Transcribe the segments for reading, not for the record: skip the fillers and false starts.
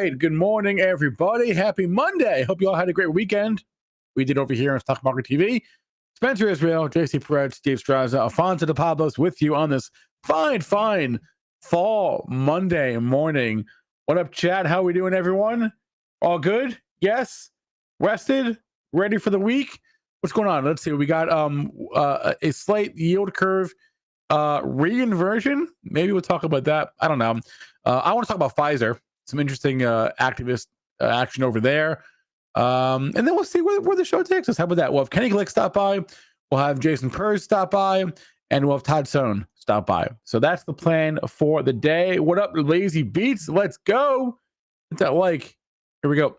right. Good morning, everybody. Happy Monday. Hope you all had a great weekend. We did over here on Stock Market TV. Spencer Israel, JC Parets, Steve Strazza, Alfonso de Pablos with you on this fine fall Monday morning. What up, chat? How we doing, everyone? All good? Yes? Rested? Ready for the week? What's going on? Let's see. We got a slight yield curve reinversion. Maybe we'll talk about that. I don't know. I want to talk about Pfizer. Some interesting activist action over there. And then we'll see where the show takes us. How about that? We'll have Kenny Glick stop by. We'll have Jason Purz stop by. And we'll have Todd Sohn stop by. So that's the plan for the day. What up, lazy beats? Let's go. Hit that like. Here we go.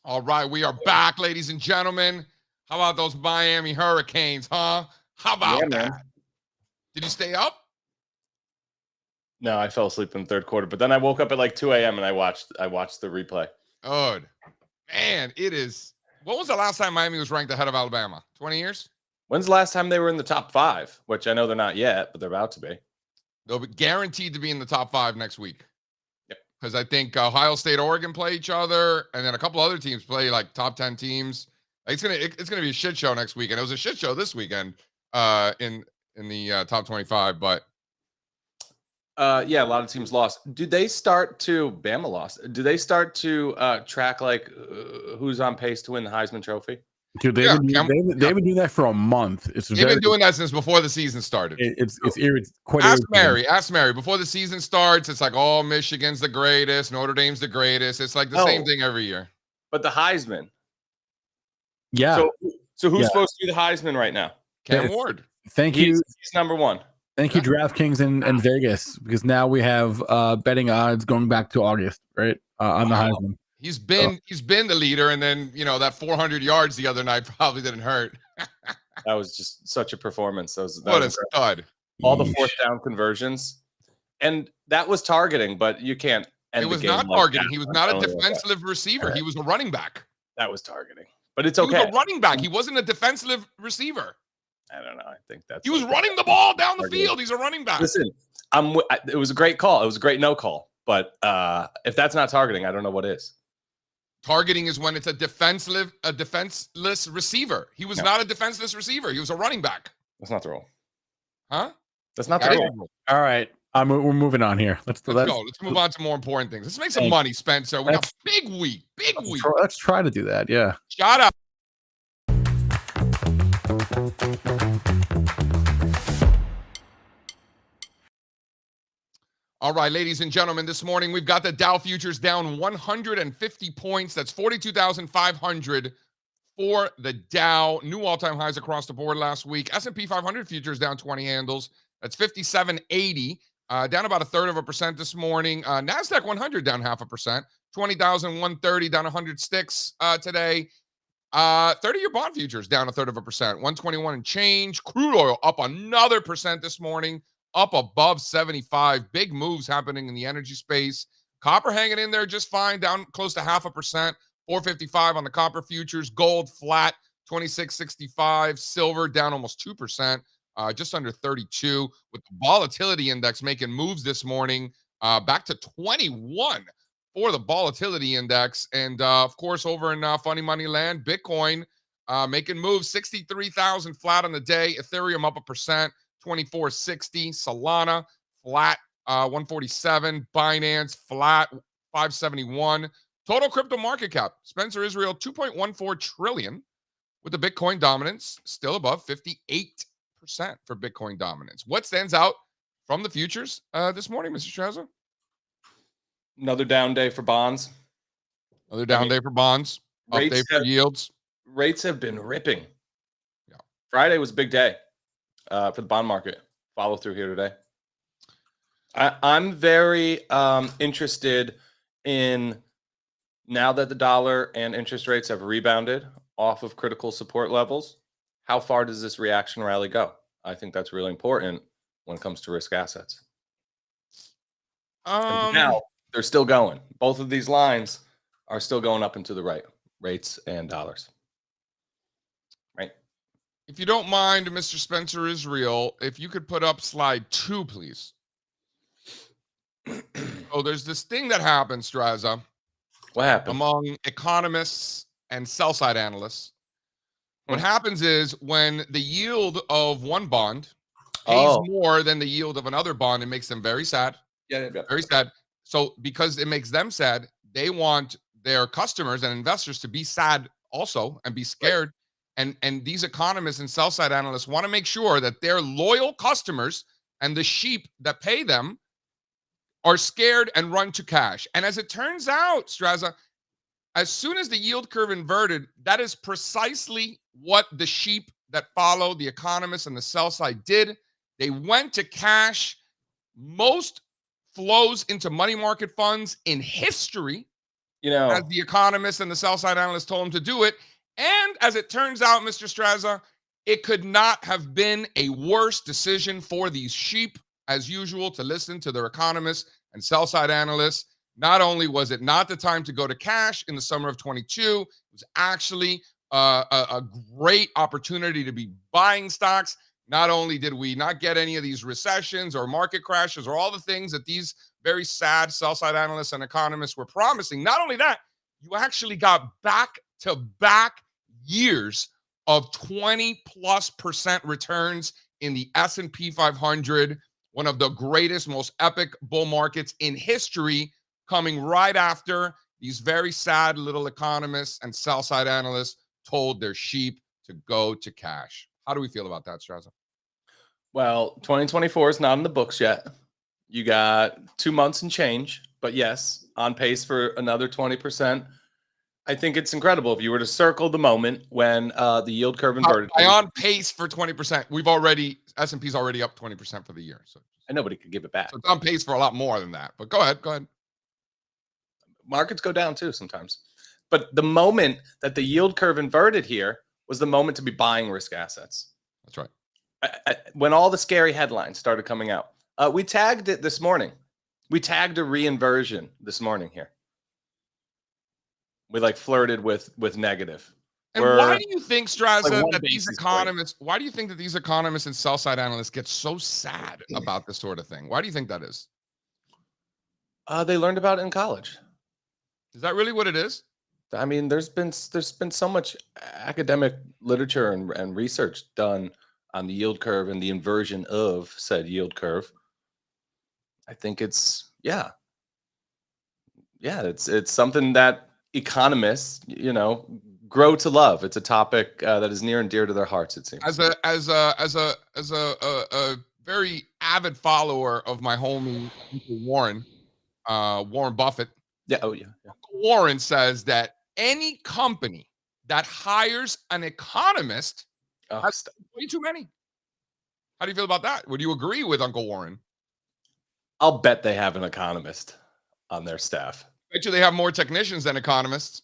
All right, we are back, ladies and gentlemen. How about those Miami Hurricanes, huh? How about that? Man. Did you stay up? No, I fell asleep in the third quarter, but then I woke up at like 2 a.m. and I watched the replay. Good. Man, it is. When was the last time Miami was ranked ahead of Alabama? 20 years? When's the last time they were in the top 5? Which I know they're not yet, but they're about to be. They'll be guaranteed to be in the top 5 next week. Because I think Ohio State, Oregon play each other, and then a couple other teams play like top 10 teams. It's gonna be a shit show next week, and it was a shit show this weekend in the top 25. But yeah, a lot of teams lost. Do they start to Bama lost? Do they start to track like who's on pace to win the Heisman Trophy? Dude, they've been doing that for a month. They've been doing that since before the season started. It's quite. Ask Mary. Before the season starts, it's like, oh, Michigan's the greatest, Notre Dame's the greatest. It's like the same thing every year. But the Heisman. Yeah. So who's supposed to be the Heisman right now? Cam Ward. Thank you. He's number 1. Thank you, DraftKings and Vegas, because now we have betting odds going back to August, right? On the Heisman. He's been the leader, and then that 400 yards the other night probably didn't hurt. That was just such a performance. What a stud! All the fourth down conversions, and that was targeting, but you can't. It was not targeting. He was not a defensive receiver. He was a running back. That was targeting, but it's okay. He was a running back. He wasn't a defensive receiver. I don't know. I think he was running the ball down the field. He's a running back. Listen, it was a great call. It was a great no call. But if that's not targeting, I don't know what is. Targeting is when it's a defenseless receiver. He was not a defenseless receiver. He was a running back. That's not the rule. Huh? That's not the rule. All right. We're moving on here. Let's go. Let's move on to more important things. Let's make some money, Spencer. We got big week. Let's try to do that. Yeah. Shut up. All right, ladies and gentlemen, this morning we've got the Dow futures down 150 points. That's 42,500 for the Dow. New all-time highs across the board last week. S&P 500 futures down 20 handles. That's 57.80, down about 1/3% this morning. NASDAQ 100 down 0.5%. 20,130 down 100 sticks today. 30-year bond futures down 1/3%. 121 and change. Crude oil up another percent this morning. Up above 75. Big moves happening in the energy space. Copper hanging in there just fine, down close to 0.5%. 455 on the copper futures. Gold flat, 26.65. Silver down almost 2%, just under 32. With the volatility index making moves this morning, back to 21 for the volatility index. And of course, over in funny money land, Bitcoin making moves. 63,000 flat on the day. Ethereum up 1%. 24.60. Solana flat, 147. Binance flat, 571. Total crypto market cap, Spencer Israel, 2.14 trillion, with the Bitcoin dominance still above 58% for Bitcoin dominance. What stands out from the futures this morning, Mr. Strazza? Another down day for bonds. Another down day for bonds. Up day for yields. Rates have been ripping. Yeah. Friday was a big day for the bond market. Follow through here today. I'm very interested in, now that the dollar and interest rates have rebounded off of critical support levels, how far does this reaction rally go? I think that's really important when it comes to risk assets. And now they're still going. Both of these lines are still going up and to the right, rates and dollars. Right. If you don't mind, Mr. Spencer Israel, if you could put up slide 2, please. Oh, there's this thing that happens, Strazza, What happened? among economists and sell-side analysts. What happens is when the yield of one bond pays more than the yield of another bond, it makes them very sad. Yeah. Very sad. So because it makes them sad, they want their customers and investors to be sad also and be scared. Right. And these economists and sell-side analysts want to make sure that their loyal customers and the sheep that pay them are scared and run to cash. And as it turns out, Strazza, as soon as the yield curve inverted, that is precisely what the sheep that follow the economists and the sell side did. They went to cash. Most flows into money market funds in history, as the economists and the sell side analysts told them to do it. And as it turns out, Mr. Strazza, it could not have been a worse decision for these sheep, as usual, to listen to their economists and sell side analysts. Not only was it not the time to go to cash in the summer of 22, it was actually a great opportunity to be buying stocks. Not only did we not get any of these recessions or market crashes or all the things that these very sad sell-side analysts and economists were promising, not only that, you actually got back-to-back years of 20+% returns in the S&P 500, one of the greatest, most epic bull markets in history, coming right after these very sad little economists and sell-side analysts told their sheep to go to cash. How do we feel about that, Strazza? Well, 2024 is not in the books yet. You got 2 months and change, but yes, on pace for another 20%. I think it's incredible if you were to circle the moment when the yield curve inverted. On pace for 20%. S&P's already up 20% for the year. So and nobody could give it back. So it's on pace for a lot more than that. But go ahead. Markets go down too sometimes. But the moment that the yield curve inverted here was the moment to be buying risk assets. That's right. When all the scary headlines started coming out, we tagged it this morning. We tagged a re-inversion this morning here. We flirted with negative. And why do you think, Strazza, that these economists, why do you think that these economists and sell-side analysts get so sad about this sort of thing? Why do you think that is? They learned about it in college. Is that really what it is? I mean, there's been so much academic literature and research done on the yield curve and the inversion of said yield curve. I think it's it's something that economists, grow to love. It's a topic that is near and dear to their hearts, it seems. As a very avid follower of my homie Warren Buffett. Yeah. Oh yeah. Warren says that any company that hires an economist has way too many. How do you feel about that? Would you agree with Uncle Warren? I'll bet they have an economist on their staff. Bet you they have more technicians than economists.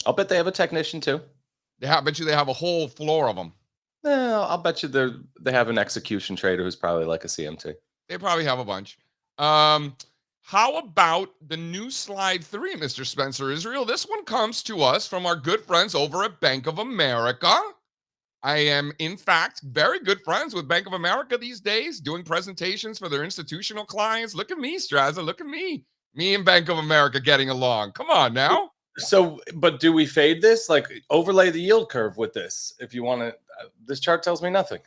I'll bet they have a technician too. Bet you they have a whole floor of them. No, I'll bet you they have an execution trader who's probably like a CMT. They probably have a bunch. How about the new slide 3, Mr. Spencer Israel? This one comes to us from our good friends over at Bank of America. I am, in fact, very good friends with Bank of America these days, doing presentations for their institutional clients. Look at me, Strazza. Look at me. Me and Bank of America getting along. Come on now. So, but do we fade this? Overlay the yield curve with this. If you want to, this chart tells me nothing.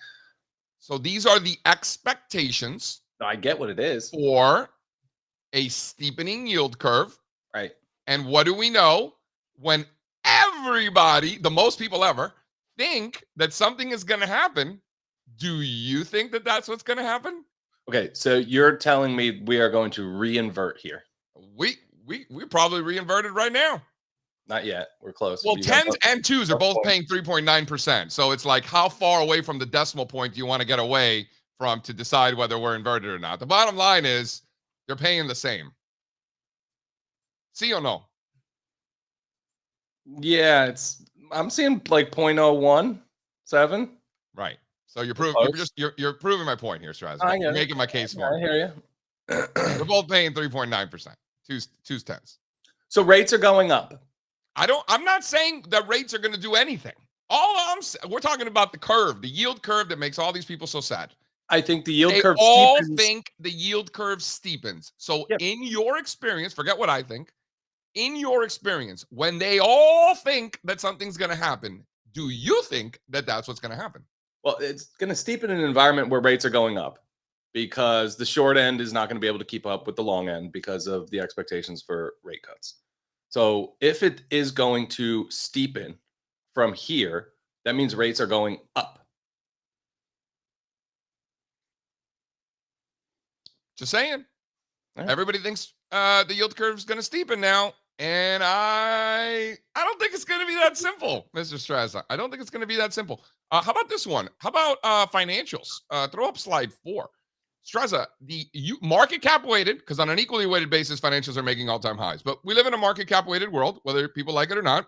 So these are the expectations. I get what it is. For a steepening yield curve. Right. And what do we know? When everybody, the most people ever, think that something is going to happen, do you think that that's what's going to happen? Okay, so you're telling me we are going to reinvert here. We probably reinverted right now. Not yet. We're close. Well, 10s and 2s are both paying 3.9%. So it's how far away from the decimal point do you want to get away from to decide whether we're inverted or not? The bottom line is they're paying the same. See or no? Yeah, I'm seeing 0.01. 7. Right. So you're Close. you're proving my point here, Strazza. I get You're it. making my case for I me. hear you. They're both paying 3.9%. Two's tenths. So rates are going up. I'm not saying that rates are going to do anything. We're talking about the curve, the yield curve that makes all these people so sad. I think the yield They curve all steepens. think the yield curve steepens. So Yep. in your experience, forget what I think. In your experience, when they all think that something's going to happen, do you think that that's what's going to happen? Well, it's going to steepen in an environment where rates are going up because the short end is not going to be able to keep up with the long end because of the expectations for rate cuts. So if it is going to steepen from here, that means rates are going up. Just saying. Right. Everybody thinks the yield curve is going to steepen now. And I don't think it's going to be that simple, Mr. Strazza. I don't think it's going to be that simple. How about this one? How about financials? Throw up slide 4. Strazza, market cap weighted, because on an equally weighted basis, financials are making all-time highs. But we live in a market cap weighted world, whether people like it or not.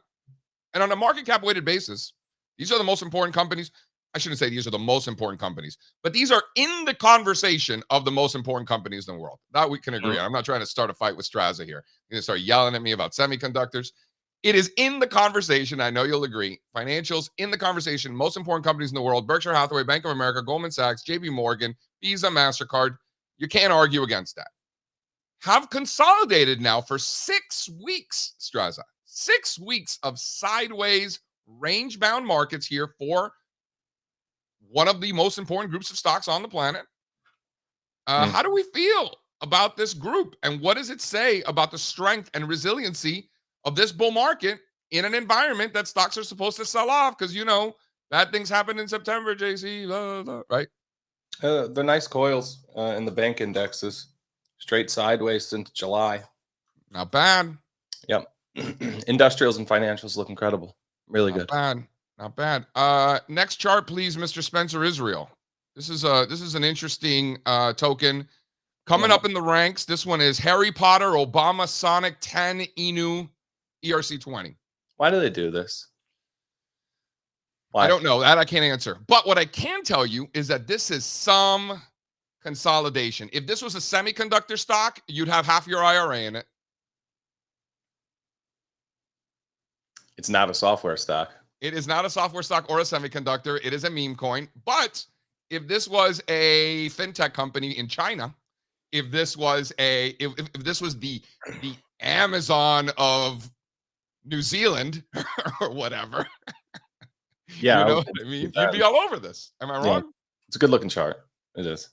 And on a market cap weighted basis, these are the most important companies. I shouldn't say these are the most important companies, but these are in the conversation of the most important companies in the world. That we can agree on. I'm not trying to start a fight with Strazza here. You're going to start yelling at me about semiconductors. It is in the conversation. I know you'll agree. Financials in the conversation. Most important companies in the world: Berkshire Hathaway, Bank of America, Goldman Sachs, JP Morgan, Visa, MasterCard. You can't argue against that. Have consolidated now for 6 weeks, Strazza. 6 weeks of sideways range-bound markets here for one of the most important groups of stocks on the planet. How do we feel about this group? And what does it say about the strength and resiliency of this bull market in an environment that stocks are supposed to sell off? Because, bad things happen in September, JC, blah, blah, right? They're nice coils in the bank indexes. Straight sideways since July. Not bad. Yep. Industrials and financials look incredible. Really good. Not bad. Next chart, please, Mr. Spencer Israel. This is an interesting token coming up in the ranks. This one is Harry Potter, Obama, Sonic 10, Inu, ERC20. Why do they do this? Why? I don't know. That I can't answer. But what I can tell you is that this is some consolidation. If this was a semiconductor stock, you'd have half your IRA in it. It's not a software stock. It is not a software stock or a semiconductor. It is a meme coin. But if this was a fintech company in China, if this was if this was the Amazon of New Zealand or whatever, yeah, you know what I mean? You'd be all over this. Am I wrong? Yeah. It's a good looking chart. It is.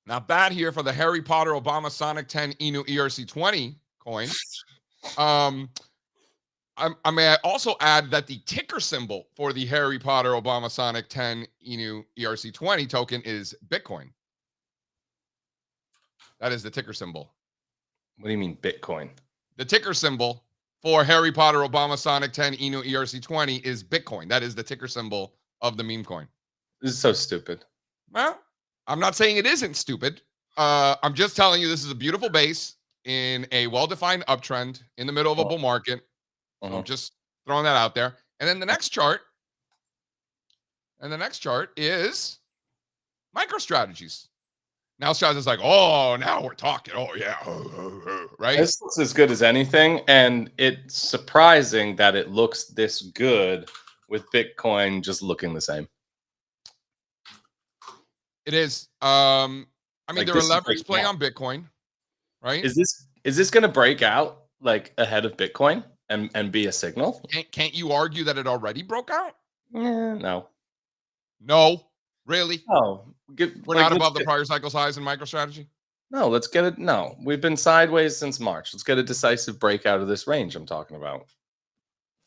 Not bad here for the Harry Potter, Obama, Sonic 10, Inu, ERC20 coin. I may also add that the ticker symbol for the Harry Potter, Obama, Sonic 10, Inu, ERC20 token is Bitcoin. That is the ticker symbol. What do you mean Bitcoin? The ticker symbol for Harry Potter, Obama, Sonic 10, Inu, ERC20 is Bitcoin. That is the ticker symbol of the meme coin. This is so stupid. Well, I'm not saying it isn't stupid. I'm just telling you this is a beautiful base in a well-defined uptrend in the middle of a bull market. So I'm just throwing that out there. And then the next chart is MicroStrategies. Now Strazza's like, oh, now we're talking. Oh, yeah. Right? This looks as good as anything. And it's surprising that it looks this good with Bitcoin just looking the same. It is. I mean, there are leverage play on Bitcoin, right? Is this going to break out like ahead of Bitcoin and be a signal? Can't you argue that it already broke out? No. No, really? No. We're not above the prior cycle's highs in MicroStrategy? No, let's get it. No, we've been sideways since March. Let's get a decisive breakout of this range I'm talking about.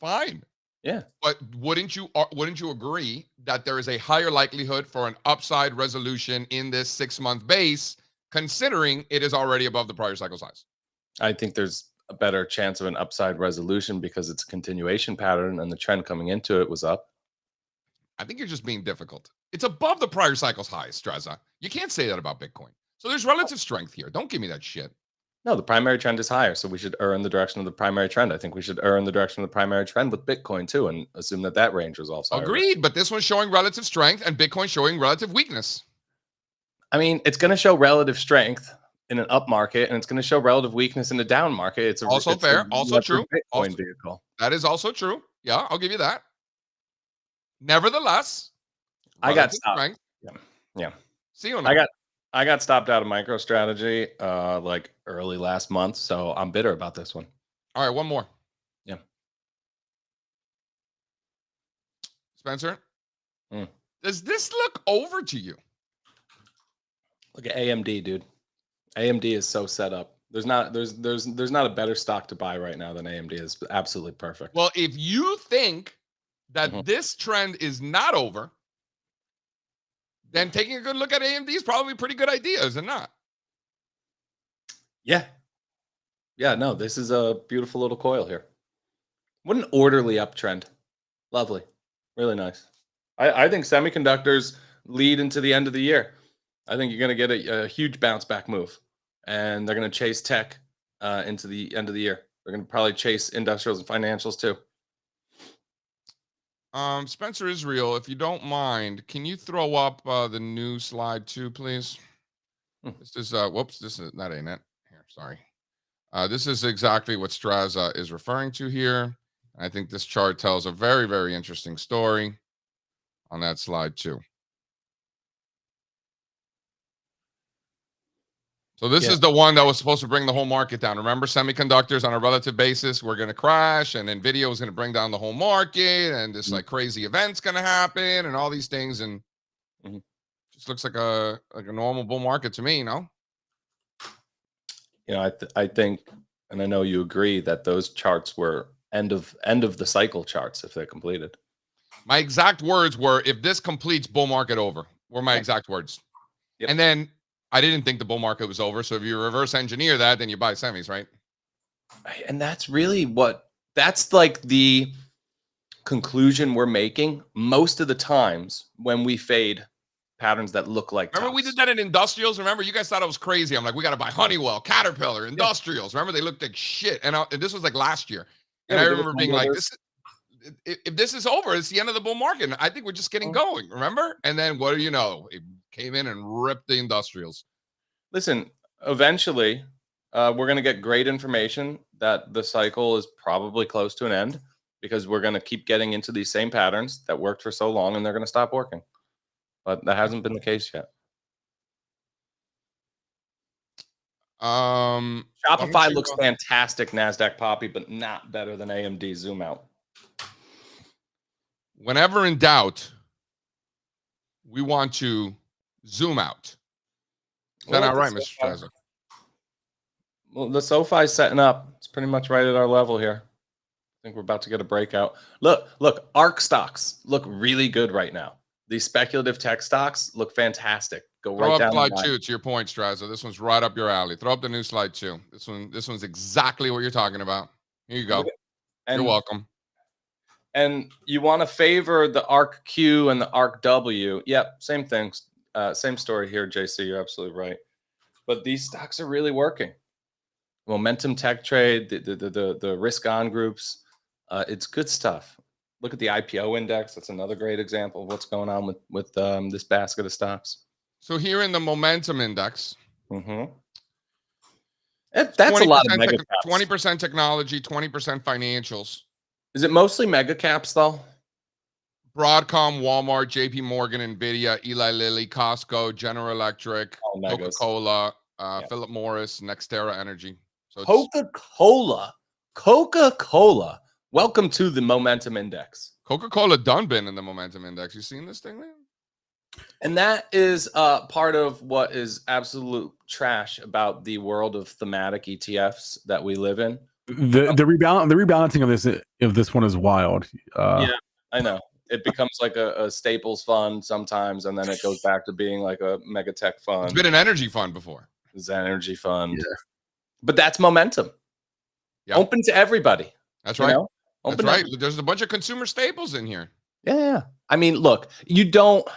Fine. Yeah. But wouldn't you agree that there is a higher likelihood for an upside resolution in this 6-month base, considering it is already above the prior cycle size? I think there's a better chance of an upside resolution because it's a continuation pattern and the trend coming into it was up. I think you're just being difficult. It's above the prior cycle's highs, Strazza. You can't say that about Bitcoin. So there's relative strength here. Don't give me that shit. No, the primary trend is higher, so we should err in the direction of the primary trend. I think we should err in the direction of the primary trend with Bitcoin too, and assume that range resolves higher. Agreed, but this one's showing relative strength and Bitcoin showing relative weakness. I mean, it's going to show relative strength in an up market, and it's going to show relative weakness in a down market. It's Also fair, also true. Bitcoin vehicle. That is also true. Yeah, I'll give you that. Nevertheless, I got stopped. strength. Yeah. See you. I got stopped out of MicroStrategy like early last month, so I'm bitter about this one. All right, one more. Yeah. Spencer, does this look over to you? Look at AMD, dude. AMD is so set up. There's not a better stock to buy right now than AMD. Is absolutely perfect. Well, if you think that this trend is not over, then taking a good look at AMD is probably a pretty good idea, is it not? Yeah. Yeah, no, this is a beautiful little coil here. What an orderly uptrend. Lovely. Really nice. I think semiconductors lead into the end of the year. I think you're going to get a huge bounce back move, and they're going to chase tech into the end of the year. They're going to probably chase industrials and financials too. Spencer Israel, if you don't mind, can you throw up the new slide 2, please? This is whoops, this is that ain't it. Here, sorry. This is exactly what Strazza is referring to here. I think this chart tells a very, very interesting story on that slide 2. So this is the one that was supposed to bring the whole market down. Remember, semiconductors on a relative basis were going to crash, and NVIDIA was going to bring down the whole market, and this like crazy event's going to happen, and all these things, and just looks like a normal bull market to me, you know? You know, I think, and I know you agree that those charts were end of the cycle charts if they're completed. My exact words were, "If this completes, bull market over." Were my exact words. Yep. And then I didn't think the bull market was over. So if you reverse engineer that, then you buy semis, right? And that's really that's like the conclusion we're making most of the times when we fade patterns that look like Remember, we did that in industrials. Remember, you guys thought it was crazy. I'm like, we got to buy Honeywell, Caterpillar, industrials. Remember, they looked like shit. And this was like last year. And I remember being like, if this is over, it's the end of the bull market. And I think we're just getting going, remember? And then what do you know? It came in and ripped the industrials. Listen, eventually, we're going to get great information that the cycle is probably close to an end, because we're going to keep getting into these same patterns that worked for so long, and they're going to stop working. But that hasn't been the case yet. Shopify looks fantastic, NASDAQ Poppy, but not better than AMD Zoom Out. Whenever in doubt, we want to zoom out. Is that not right, Mr. Strazza? Well, the SoFi is setting up. It's pretty much right at our level here. I think we're about to get a breakout. Look, ARK stocks look really good right now. These speculative tech stocks look fantastic. Go right down. Throw up slide 2 to your point, Strazza. This one's right up your alley. Throw up the new slide 2. This one's exactly what you're talking about. Here you go. You're welcome. And you want to favor the ARK Q and the ARK W. Yep, same things. Same story here, JC. You're absolutely right. But these stocks are really working. Momentum Tech Trade, the risk on groups, it's good stuff. Look at the IPO index. That's another great example of what's going on with this basket of stocks. So here in the momentum index, that's a lot of mega caps. 20% technology, 20% financials. Is it mostly mega caps though? Broadcom, Walmart, JP Morgan, NVIDIA, Eli Lilly, Costco, General Electric, Coca-Cola, Philip Morris, NextEra Energy. So Coca-Cola. Welcome to the momentum index. Coca-Cola done been in the momentum index. You seen this thing, man? And that is part of what is absolute trash about the world of thematic ETFs that we live in. The rebalancing of this one is wild. Yeah, I know. It becomes like a Staples fund sometimes, and then it goes back to being like a mega tech fund. It's been an energy fund before. It's an energy fund. Yeah. But that's momentum. Yeah. Open to everybody. That's right. That's right. There's a bunch of consumer staples in here. Yeah. I mean, look, you don't.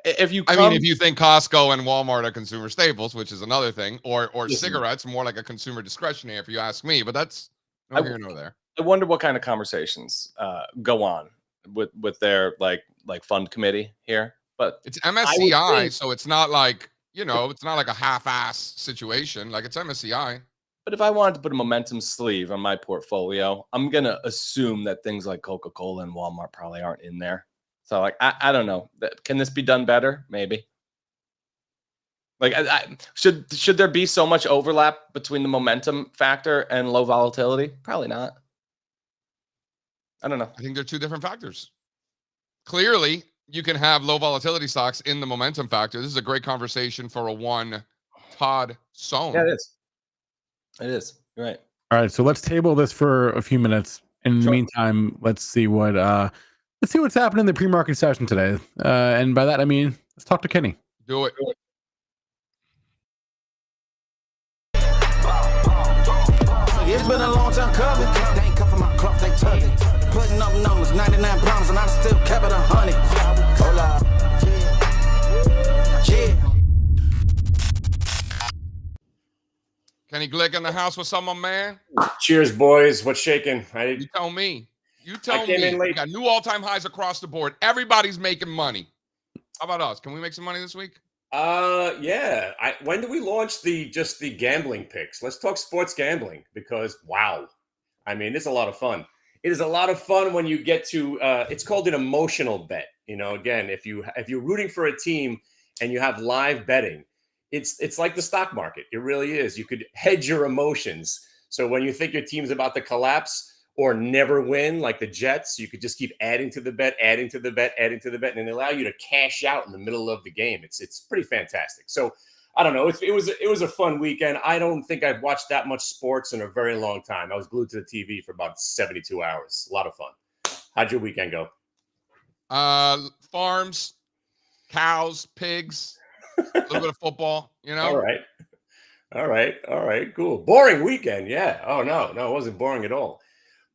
If you I come, mean, if you think Costco and Walmart are consumer staples, which is another thing, or Listen. cigarettes, more like a consumer discretionary, if you ask me. But that's no here nor there. I wonder what kind of conversations go on with their like fund committee here. But It's I would MSCI, think, so it's not like, it's not like a half-ass situation. Like, it's MSCI. but if I wanted to put a momentum sleeve on my portfolio, I'm gonna assume that things like Coca-Cola and Walmart probably aren't in there. So like I don't know. Can this be done better? Maybe. Like should there be so much overlap between the momentum factor and low volatility? Probably not. I don't know. I think they're two different factors. Clearly, you can have low volatility stocks in the momentum factor. This is a great conversation for a one Todd Sohn. Yeah, it is. It is. You're right. All right, so let's table this for a few minutes. In the meantime, let's see what's happening in the pre-market session today. And by that I mean, let's talk to Kenny. Do it. It's been a long time coming. They ain't cuffing my clock, they tuck it. Putting up numbers, 99 problems, and I still kept it 100. Hola. Yeah. Kenny Glick in the house with someone, man. Cheers, boys. What's shaking? You tell me. You tell came me. in late. We got new all-time highs across the board. Everybody's making money. How about us? Can we make some money this week? Yeah. When do we launch the gambling picks? Let's talk sports gambling because wow, I mean, it's a lot of fun. It is a lot of fun when you get to. It's called an emotional bet. Again, if you're rooting for a team and you have live betting, it's like the stock market. It really is. You could hedge your emotions. So when you think your team's about to collapse or never win, like the Jets, you could just keep adding to the bet, and they allow you to cash out in the middle of the game. It's pretty fantastic. So I don't know. It was a fun weekend. I don't think I've watched that much sports in a very long time. I was glued to the TV for about 72 hours. A lot of fun. How'd your weekend go? Farms, cows, pigs, a little bit of football, All right, cool. Boring weekend, yeah. Oh no, it wasn't boring at all.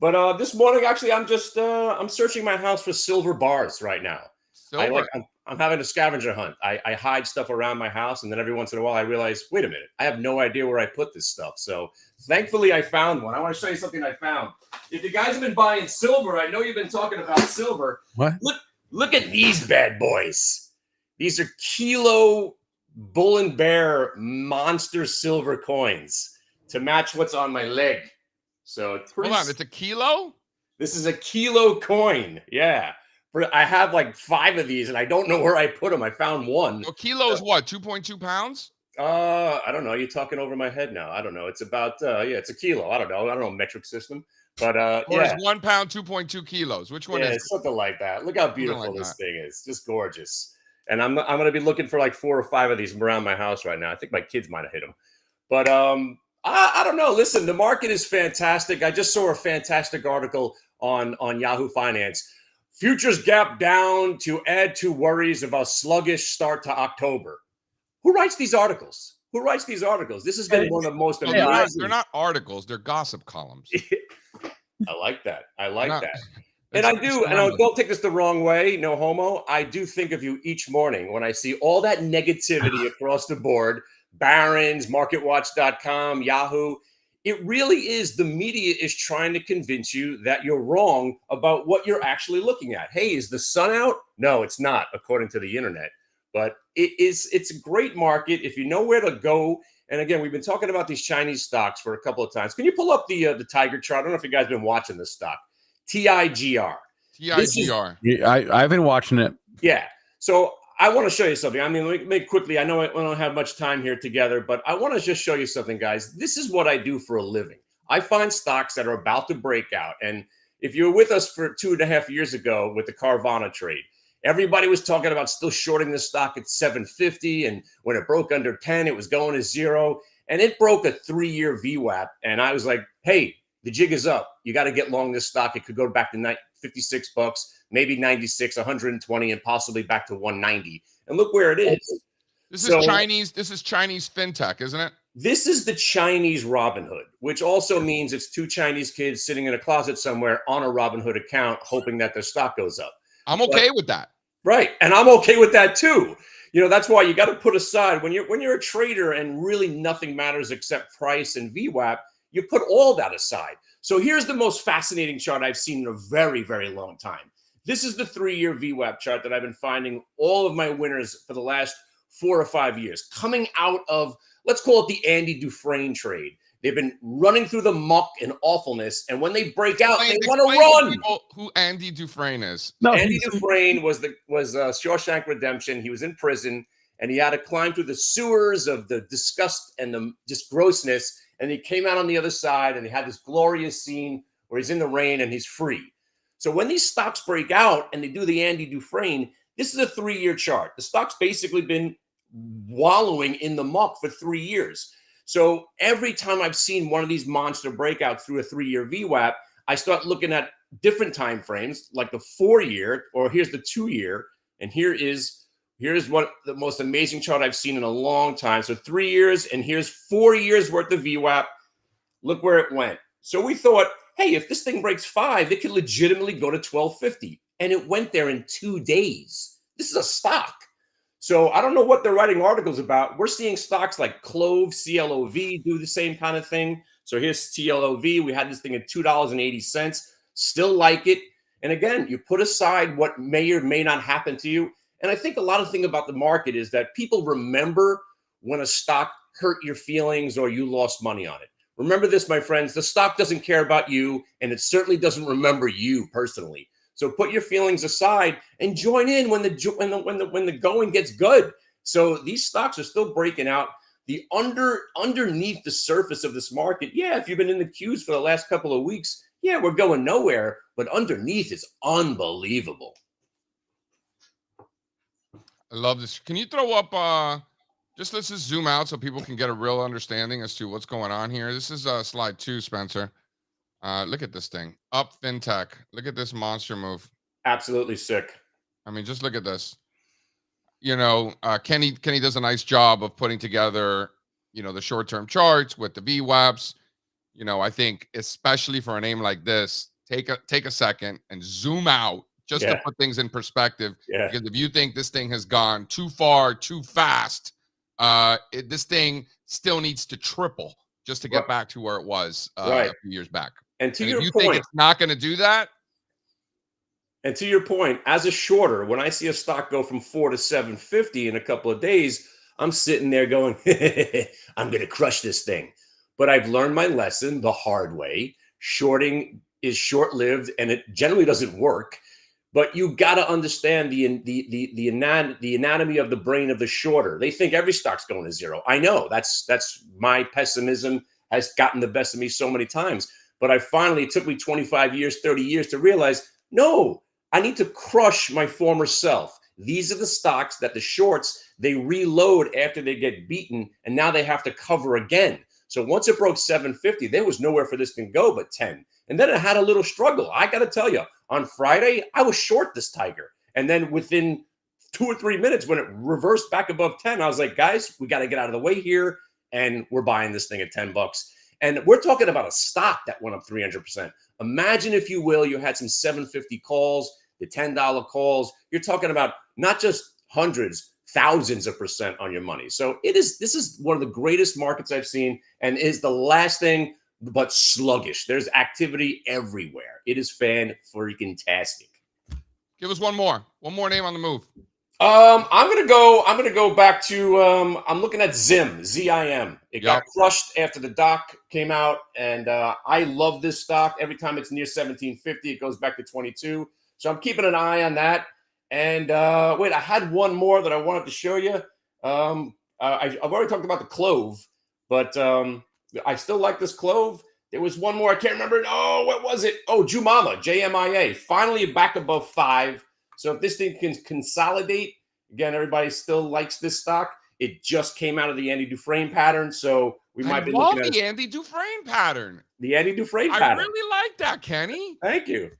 But this morning, actually, I'm searching my house for silver bars right now. Silver. I'm having a scavenger hunt. I hide stuff around my house, and then every once in a while, I realize, wait a minute, I have no idea where I put this stuff. So thankfully, I found one. I want to show you something I found. If you guys have been buying silver, I know you've been talking about silver. What? Look at these bad boys. These are Kilo Bull and Bear monster silver coins to match what's on my leg. So it's pretty. Hold on, it's a kilo? This is a kilo coin. Yeah. I have like 5 of these and I don't know where I put them. I found one. A kilo is what, 2.2 pounds? I don't know. You're talking over my head now. I don't know. It's about it's a kilo. I don't know metric system. But or is 1 pound 2.2 kilos? Which one is it? Something like that. Look how beautiful like this that. thing is. Just gorgeous. And I'm going to be looking for like 4 or 5 of these around my house right now. I think my kids might have hit them. But I don't know. Listen, the market is fantastic. I just saw a fantastic article on Yahoo Finance. Futures gap down to add to worries about sluggish start to October. Who writes these articles? This has been one of the most amazing. They're not articles. They're gossip columns. I like that. And I do, and don't take this the wrong way, no homo. I do think of you each morning when I see all that negativity across the board, Barron's, MarketWatch.com, Yahoo. It really is the media is trying to convince you that you're wrong about what you're actually looking at. Hey, is the sun out? No, it's not, according to the internet. But it's a great market if you know where to go. And again, we've been talking about these Chinese stocks for a couple of times. Can you pull up the Tiger chart? I don't know if you guys have been watching this stock. TIGR. I've been watching it. Yeah. So I want to show you something. I mean, let me make quickly. I know we don't have much time here together, but I want to just show you something, guys. This is what I do for a living. I find stocks that are about to break out. And if you were with us for 2.5 years ago with the Carvana trade, everybody was talking about still shorting this stock at 750. And when it broke under 10, it was going to 0. And it broke a 3-year VWAP. And I was like, hey, the jig is up. You got to get long this stock. It could go back to $56, maybe 96, 120, and possibly back to 190. And look where it is. This is Chinese fintech, isn't it? This is the Chinese Robinhood, which also means it's 2 Chinese kids sitting in a closet somewhere on a Robinhood account, hoping that their stock goes up. I'm okay with that. Right. And I'm okay with that too. That's why you got to put aside when you're a trader and really nothing matters except price and VWAP, you put all that aside. So here's the most fascinating chart I've seen in a very, very long time. This is the 3-year VWAP chart that I've been finding all of my winners for the last 4 or 5 years, coming out of, let's call it the Andy Dufresne trade. They've been running through the muck and awfulness, and when they break out, they want to run. People who Andy Dufresne is. No, Andy Dufresne was Shawshank Redemption. He was in prison, and he had to climb through the sewers of the disgust and the just grossness. And he came out on the other side, and he had this glorious scene where he's in the rain and he's free. So when these stocks break out and they do the Andy Dufresne, this is a 3-year chart. The stock's basically been wallowing in the muck for 3 years. So every time I've seen one of these monster breakouts through a 3-year VWAP, I start looking at different time frames, like the 4-year, or here's the 2-year, and here's what the most amazing chart I've seen in a long time. So 3 years, and here's 4 years worth of VWAP. Look where it went. So we thought, hey, if this thing breaks 5, it could legitimately go to 1250, and it went there in 2 days. This is a stock. So I don't know what they're writing articles about. We're seeing stocks like Clove, CLOV, do the same kind of thing. So here's CLOV. We had this thing at $2.80. Still like it. And again, you put aside what may or may not happen to you. And I think a lot of the thing about the market is that people remember when a stock hurt your feelings or you lost money on it. Remember this, my friends. The stock doesn't care about you, and it certainly doesn't remember you personally. So put your feelings aside and join in when the going gets good. So these stocks are still breaking out. The underneath the surface of this market, yeah, if you've been in the queues for the last couple of weeks, yeah, we're going nowhere. But underneath is unbelievable. I love this. Can you throw up let's just zoom out so people can get a real understanding as to what's going on here? This is slide 2, Spencer. Look at this thing. Up FinTech. Look at this monster move. Absolutely sick. I mean, just look at this. Kenny does a nice job of putting together, the short-term charts with the VWAPs. I think especially for a name like this, take a second and zoom out just to put things in perspective. Yeah. Because if you think this thing has gone too far, too fast, this thing still needs to triple just to get back to where it was a few years back. And if you think it's not going to do that. And to your point, as a shorter, when I see a stock go from 4 to 750 in a couple of days, I'm sitting there going, I'm going to crush this thing. But I've learned my lesson the hard way. Shorting is short-lived, and it generally doesn't work. But you got to understand the anatomy of the brain of the shorter. They think every stock's going to zero. I know that's my pessimism has gotten the best of me so many times. But it took me 25 years, 30 years to realize, no, I need to crush my former self. These are the stocks that the shorts, they reload after they get beaten, and now they have to cover again. So once it broke 750, there was nowhere for this thing to go but 10. And then it had a little struggle. I got to tell you, on Friday, I was short this tiger. And then within 2 or 3 minutes, when it reversed back above 10, I was like, guys, we got to get out of the way here. And we're buying this thing at $10. And we're talking about a stock that went up 300%. Imagine, if you will, you had some 750 calls, the $10 calls. You're talking about not just hundreds, thousands of percent on your money. So this is one of the greatest markets I've seen, and is the last thing but sluggish. There's activity everywhere. It is fan-freaking-tastic. Give us one more name on the move. I'm gonna go back to I'm looking at ZIM. It got crushed after the doc came out, and I love this stock. Every time it's near 1750, it goes back to 22. So I'm keeping an eye on that. And wait, I had one more that I wanted to show you. I've already talked about the Clove, but I still like this Clove. There was one more, I can't remember. Oh, what was it? Oh, Jumama, JMIA. Finally back above 5. So if this thing can consolidate, again, everybody still likes this stock. It just came out of the Andy Dufresne pattern, so we might be looking at the Andy Dufresne pattern. The Andy Dufresne pattern. I really like that, Kenny. Thank you.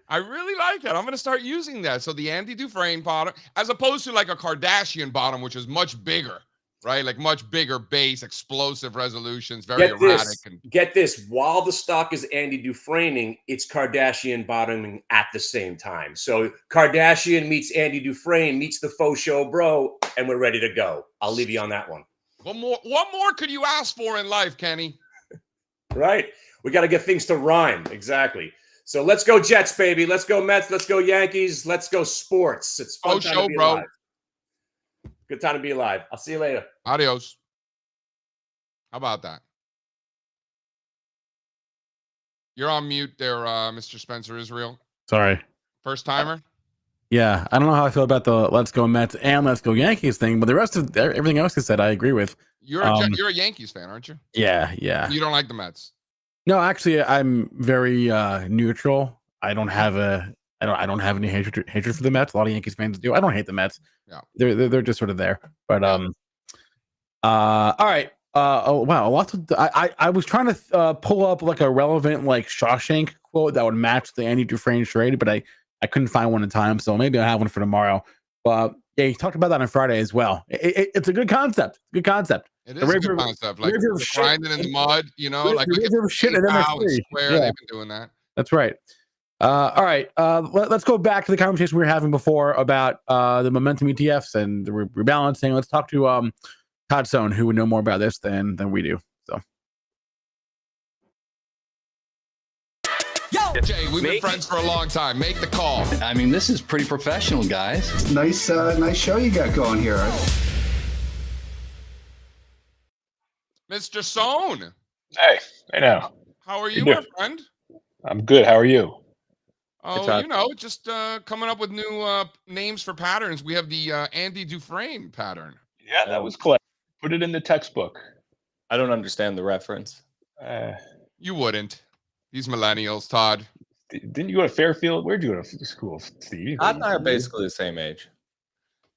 I really like that. I'm going to start using that. So the Andy Dufresne bottom, as opposed to like a Kardashian bottom, which is much bigger. right? Like much bigger base, explosive resolutions, very erratic. Get this. While the stock is Andy Dufresne-ing, it's Kardashian bottoming at the same time. So Kardashian meets Andy Dufresne, meets the faux show bro, and we're ready to go. I'll leave you on that one. What more could you ask for in life, Kenny? Right. We got to get things to rhyme. Exactly. So let's go Jets, baby. Let's go Mets. Let's go Yankees. Let's go sports. It's fun time to be alive. Good time to be alive. I'll see you later. Adios. How about that? You're on mute there, Mr. Spencer Israel. Sorry. First timer? Yeah. I don't know how I feel about the let's go Mets and let's go Yankees thing, but the rest of everything else you said, I agree with. You're a Yankees fan, aren't you? Yeah. Yeah. You don't like the Mets? No, actually, I'm very neutral. I don't have any hatred for the Mets. A lot of Yankees fans do. I don't hate the Mets. Yeah. They're just sort of there. But all right. Oh wow, lots of I was trying to pull up like a relevant like Shawshank quote that would match the Andy Dufresne trade, but I couldn't find one in time, so maybe I'll have one for tomorrow. But yeah, he talked about that on Friday as well. It's a good concept. Good concept. It is a good concept. Like grinding in the mud, like look at shit and Square. They've been doing that. That's right. All right. Let's go back to the conversation we were having before about the momentum ETFs and the rebalancing. Let's talk to Todd Sohn, who would know more about this than we do. So, Jay, we've been friends for a long time. Make the call. I mean, this is pretty professional, guys. Nice show you got going here. Mr. Sohn. Hey now. How are you, my friend? I'm good. How are you? Oh, just coming up with new names for patterns. We have the Andy Dufresne pattern. Yeah, that was clever. Put it in the textbook. I don't understand the reference. You wouldn't. These millennials, Todd. Didn't you go to Fairfield? Where'd you go to school, Steve? Todd and I are basically the same age.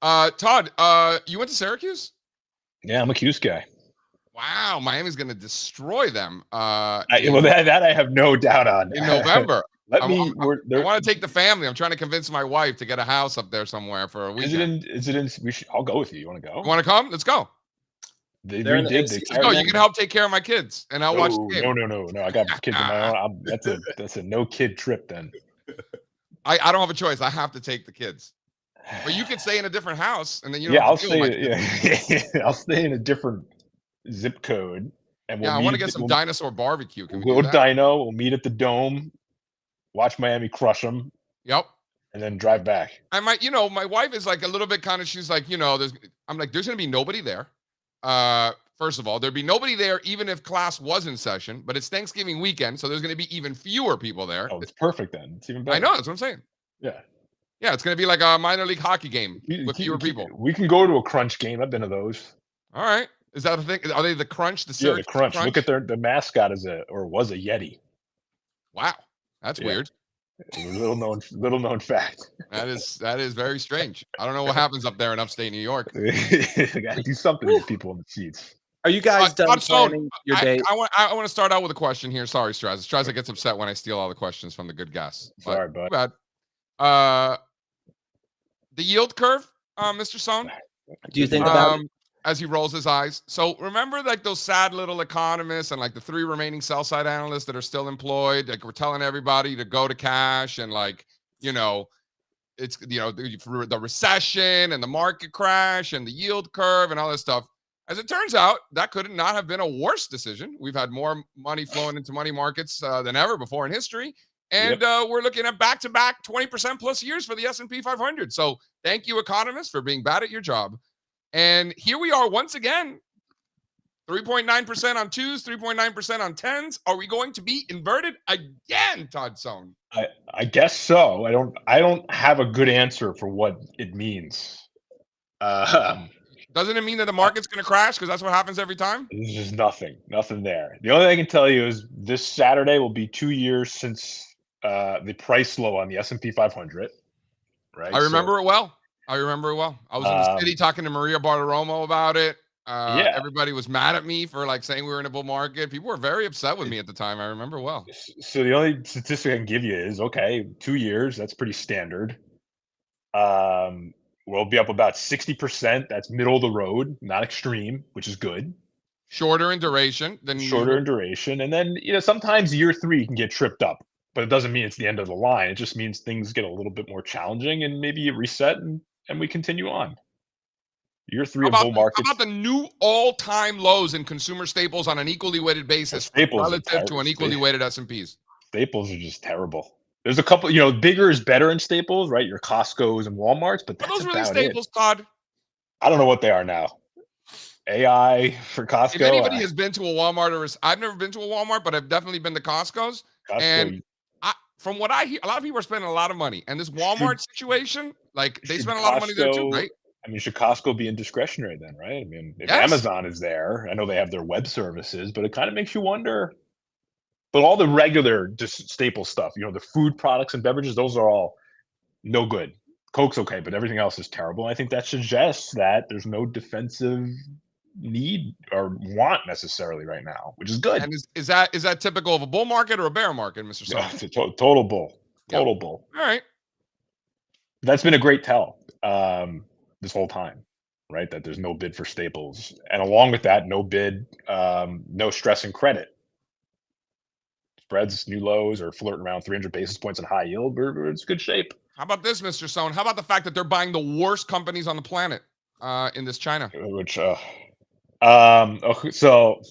Todd, you went to Syracuse? Yeah, I'm a Cuse guy. Wow, Miami's going to destroy them. That I have no doubt on. In November. I want to take the family. I'm trying to convince my wife to get a house up there somewhere for a weekend. I'll go with you. You want to go? You want to come? Let's go. Let's go. You can help take care of my kids, and I'll watch the game. No. I got kids of my own. That's a no kid trip then. I don't have a choice. I have to take the kids. But you could stay in a different house, and then I'll stay. I'll stay in a different zip code. And I want to get some dinosaur barbecue. Can we'll go Dino. We'll meet at the Dome. Watch Miami crush them. Yep. And then drive back. I might, my wife is like a little bit kind of. She's like, there's going to be nobody there. First of all, there'd be nobody there even if class was in session, but it's Thanksgiving weekend, so there's going to be even fewer people there. Oh, it's perfect then. It's even better. I know, that's what I'm saying. Yeah. Yeah, it's going to be like a minor league hockey game with fewer people. We can go to a Crunch game. I've been to those. All right. Is that a thing? Are they the Crunch? The Crunch. Look at the mascot was a Yeti. Wow. That's weird. Little known fact. That is very strange. I don't know what happens up there in upstate New York. I got to do something with people in the seats. Are you guys done planning your date? I want to start out with a question here. Sorry, Strazza. Strazza gets upset when I steal all the questions from the good guests. Sorry, bud. Too bad. The yield curve, Mr. Sohn. Do you think about as he rolls his eyes? So remember, like those sad little economists and like the 3 remaining sell side analysts that are still employed. Like we're telling everybody to go to cash and it's the recession and the market crash and the yield curve and all this stuff. As it turns out, that could not have been a worse decision. We've had more money flowing into money markets than ever before in history. And we're looking at back-to-back 20% plus years for the S&P 500. So thank you, economists, for being bad at your job. And here we are once again, 3.9% on 2s, 3.9% on 10s. Are we going to be inverted again, Todd Sohn? I guess so. I don't have a good answer for what it means. Doesn't it mean that the market's going to crash because that's what happens every time? There's just nothing there. The only thing I can tell you is this Saturday will be 2 years since the price low on the S&P 500. Right. I remember it well. I was in the city talking to Maria Bartiromo about it. Everybody was mad at me for saying we were in a bull market. People were very upset with me at the time. I remember well. So the only statistic I can give you is 2 years. That's pretty standard. We'll be up about 60%. That's middle of the road, not extreme, which is good. Shorter in duration than Shorter usual. in duration. And then, sometimes year 3 you can get tripped up, but it doesn't mean it's the end of the line. It just means things get a little bit more challenging and maybe you reset and we continue on. Year 3 of bull How markets. about the new all-time lows in consumer staples on an equally weighted basis relative to an equally weighted S&Ps? Staples are just terrible. There's a couple, bigger is better in staples, right? Your Costco's and Walmart's, but that's Are those really about staples, it. Todd? I don't know what they are now. AI for Costco. If anybody has been to a Walmart, I've never been to a Walmart, but I've definitely been to Costco's. Costco, and from what I hear, a lot of people are spending a lot of money. And this Walmart situation, like they spend a lot of money there too, right? I mean, should Costco be indiscretionary then, right? I mean, if Yes. Amazon is there, I know they have their web services, but it kind of makes you wonder. But all the regular just staple stuff, the food products and beverages, those are all no good. Coke's okay, but everything else is terrible. I think that suggests that there's no defensive need or want necessarily right now, which is good. And is that typical of a bull market or a bear market, Mr. Sohn? Yeah, it's a total bull. Total bull. All right. That's been a great tell this whole time, right? That there's no bid for staples. And along with that, no bid, no stress in credit. Spreads, new lows, are flirting around 300 basis points in high yield. It's good shape. How about this, Mr. Sohn? How about the fact that they're buying the worst companies on the planet in this China? So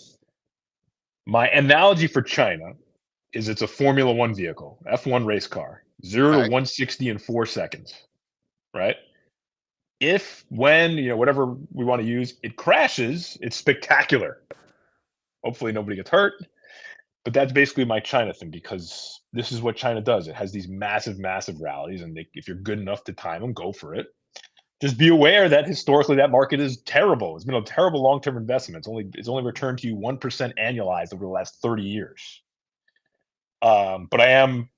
my analogy for China is it's a Formula One vehicle, F1 race car, 0 to 160 in 4 seconds, right? When, whatever we want to use, it crashes, it's spectacular. Hopefully nobody gets hurt. But that's basically my China thing, because this is what China does. It has these massive, massive rallies, and if you're good enough to time them, go for it. Just be aware that historically that market is terrible. It's been a terrible long-term investment. It's only returned to you 1% annualized over the last 30 years. But I am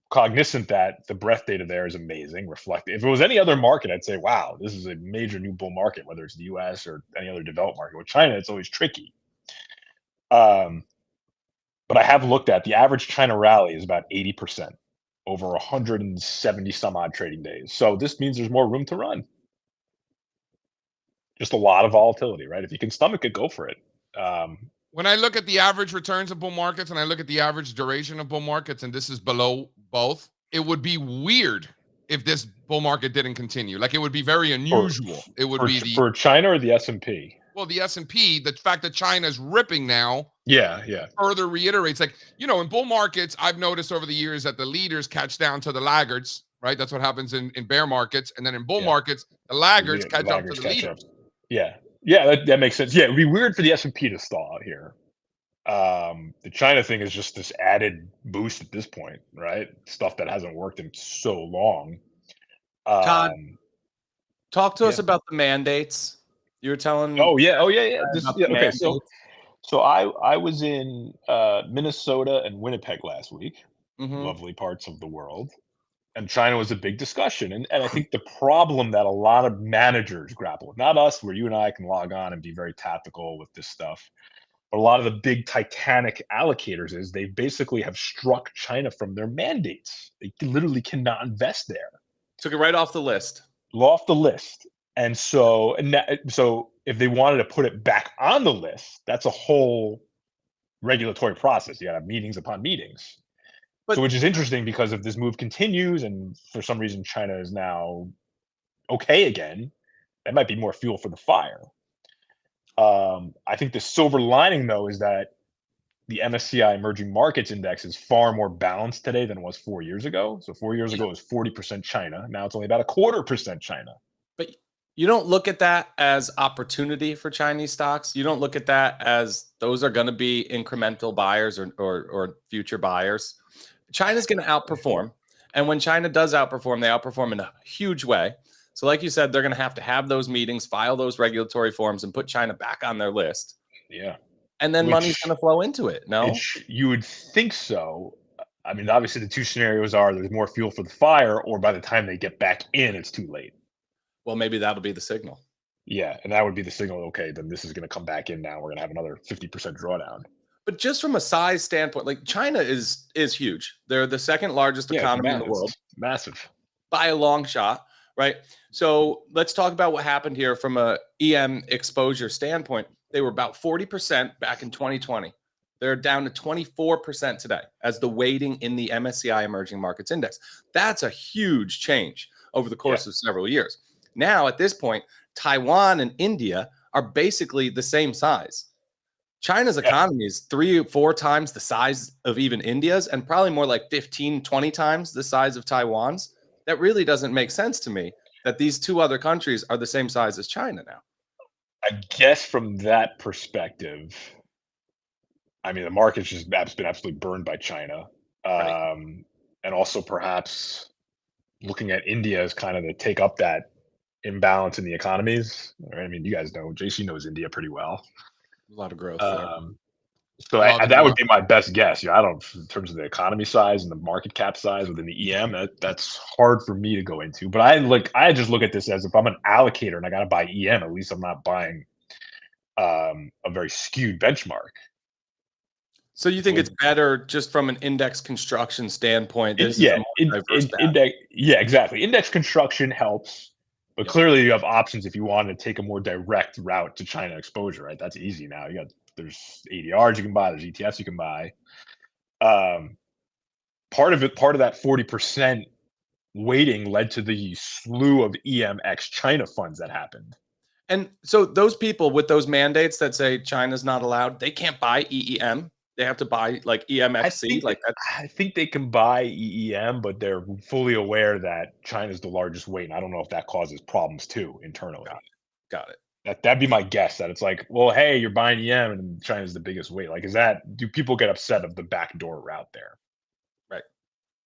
cognizant that the breadth data there is amazing. If it was any other market, I'd say, wow, this is a major new bull market, whether it's the US or any other developed market. With China, it's always tricky. But I have looked at the average China rally is about 80% over 170 some odd trading days. So this means there's more room to run. Just a lot of volatility, right? If you can stomach it, go for it. When I look at the average returns of bull markets and I look at the average duration of bull markets, and this is below both, it would be weird if this bull market didn't continue. Like, it would be very unusual. For China or the S&P? Well, the S&P, the fact that China's ripping now, further reiterates, like, in bull markets, I've noticed over the years that the leaders catch down to the laggards, right? That's what happens in bear markets. And then in bull markets, the laggards catch up to the leaders. Yeah, that makes sense. Yeah, it'd be weird for the S&P to stall out here. The China thing is just this added boost at this point, right? Stuff that hasn't worked in so long. Todd, talk to us about the mandates. You were telling. Oh yeah. Okay, so I was in Minnesota and Winnipeg last week, lovely parts of the world, and China was a big discussion. And I think the problem that a lot of managers grapple with, not us, where you and I can log on and be very tactical with this stuff, but a lot of the big Titanic allocators is they basically have struck China from their mandates. They literally cannot invest there. Took it right off the list. Off the list. And so if they wanted to put it back on the list, that's a whole regulatory process. You got to have meetings upon meetings. Which is interesting, because if this move continues and for some reason China is now okay again, that might be more fuel for the fire. I think the silver lining, though, is that the MSCI Emerging Markets Index is far more balanced today than it was 4 years ago. So 4 years ago it was 40% China. Now it's only about 0.25% China. But you don't look at that as opportunity for Chinese stocks. You don't look at that as those are going to be incremental buyers or future buyers. China's going to outperform. And when China does outperform, they outperform in a huge way. So like you said, they're going to have those meetings, file those regulatory forms, and put China back on their list. Yeah. And then money's going to flow into it. No? You would think so. I mean, obviously the two scenarios are there's more fuel for the fire, or by the time they get back in, it's too late. Well, maybe that'll be the signal. Yeah, and that would be the signal. Okay, then this is going to come back in now. We're going to have another 50% drawdown. But just from a size standpoint, like China is huge. They're the second largest economy in the world. Massive. By a long shot, right? So let's talk about what happened here from a EM exposure standpoint. They were about 40% back in 2020. They're down to 24% today as the weighting in the MSCI Emerging Markets Index. That's a huge change over the course of several years. Now, at this point, Taiwan and India are basically the same size. China's economy is 3 or 4 times the size of even India's, and probably more like 15, 20 times the size of Taiwan's. That really doesn't make sense to me that these two other countries are the same size as China now. I guess from that perspective, I mean, the market's just been absolutely burned by China. And also perhaps looking at India as kind of to take up that imbalance in the economies. Right? I mean, you guys know, JC knows India pretty well. A lot of growth there. So that would be my best guess. I don't, in terms of the economy size and the market cap size within the EM, that's hard for me to go into. But I just look at this as if I'm an allocator and I got to buy EM, at least I'm not buying a very skewed benchmark. So you think it's better just from an index construction standpoint? Yeah, exactly. Index construction helps, but clearly you have options if you want to take a more direct route to China exposure, right? That's easy now. There's ADRs you can buy, there's ETFs you can buy. Part of that 40% weighting led to the slew of EMX China funds that happened. And so those people with those mandates that say China's not allowed, they can't buy EEM. They have to buy like EMXC. I think they can buy EEM, but they're fully aware that China's the largest weight. And I don't know if that causes problems too internally. Got it. That'd be my guess. That it's like, well, hey, you're buying EM and China's the biggest weight. Like, do people get upset of the backdoor route there? Right.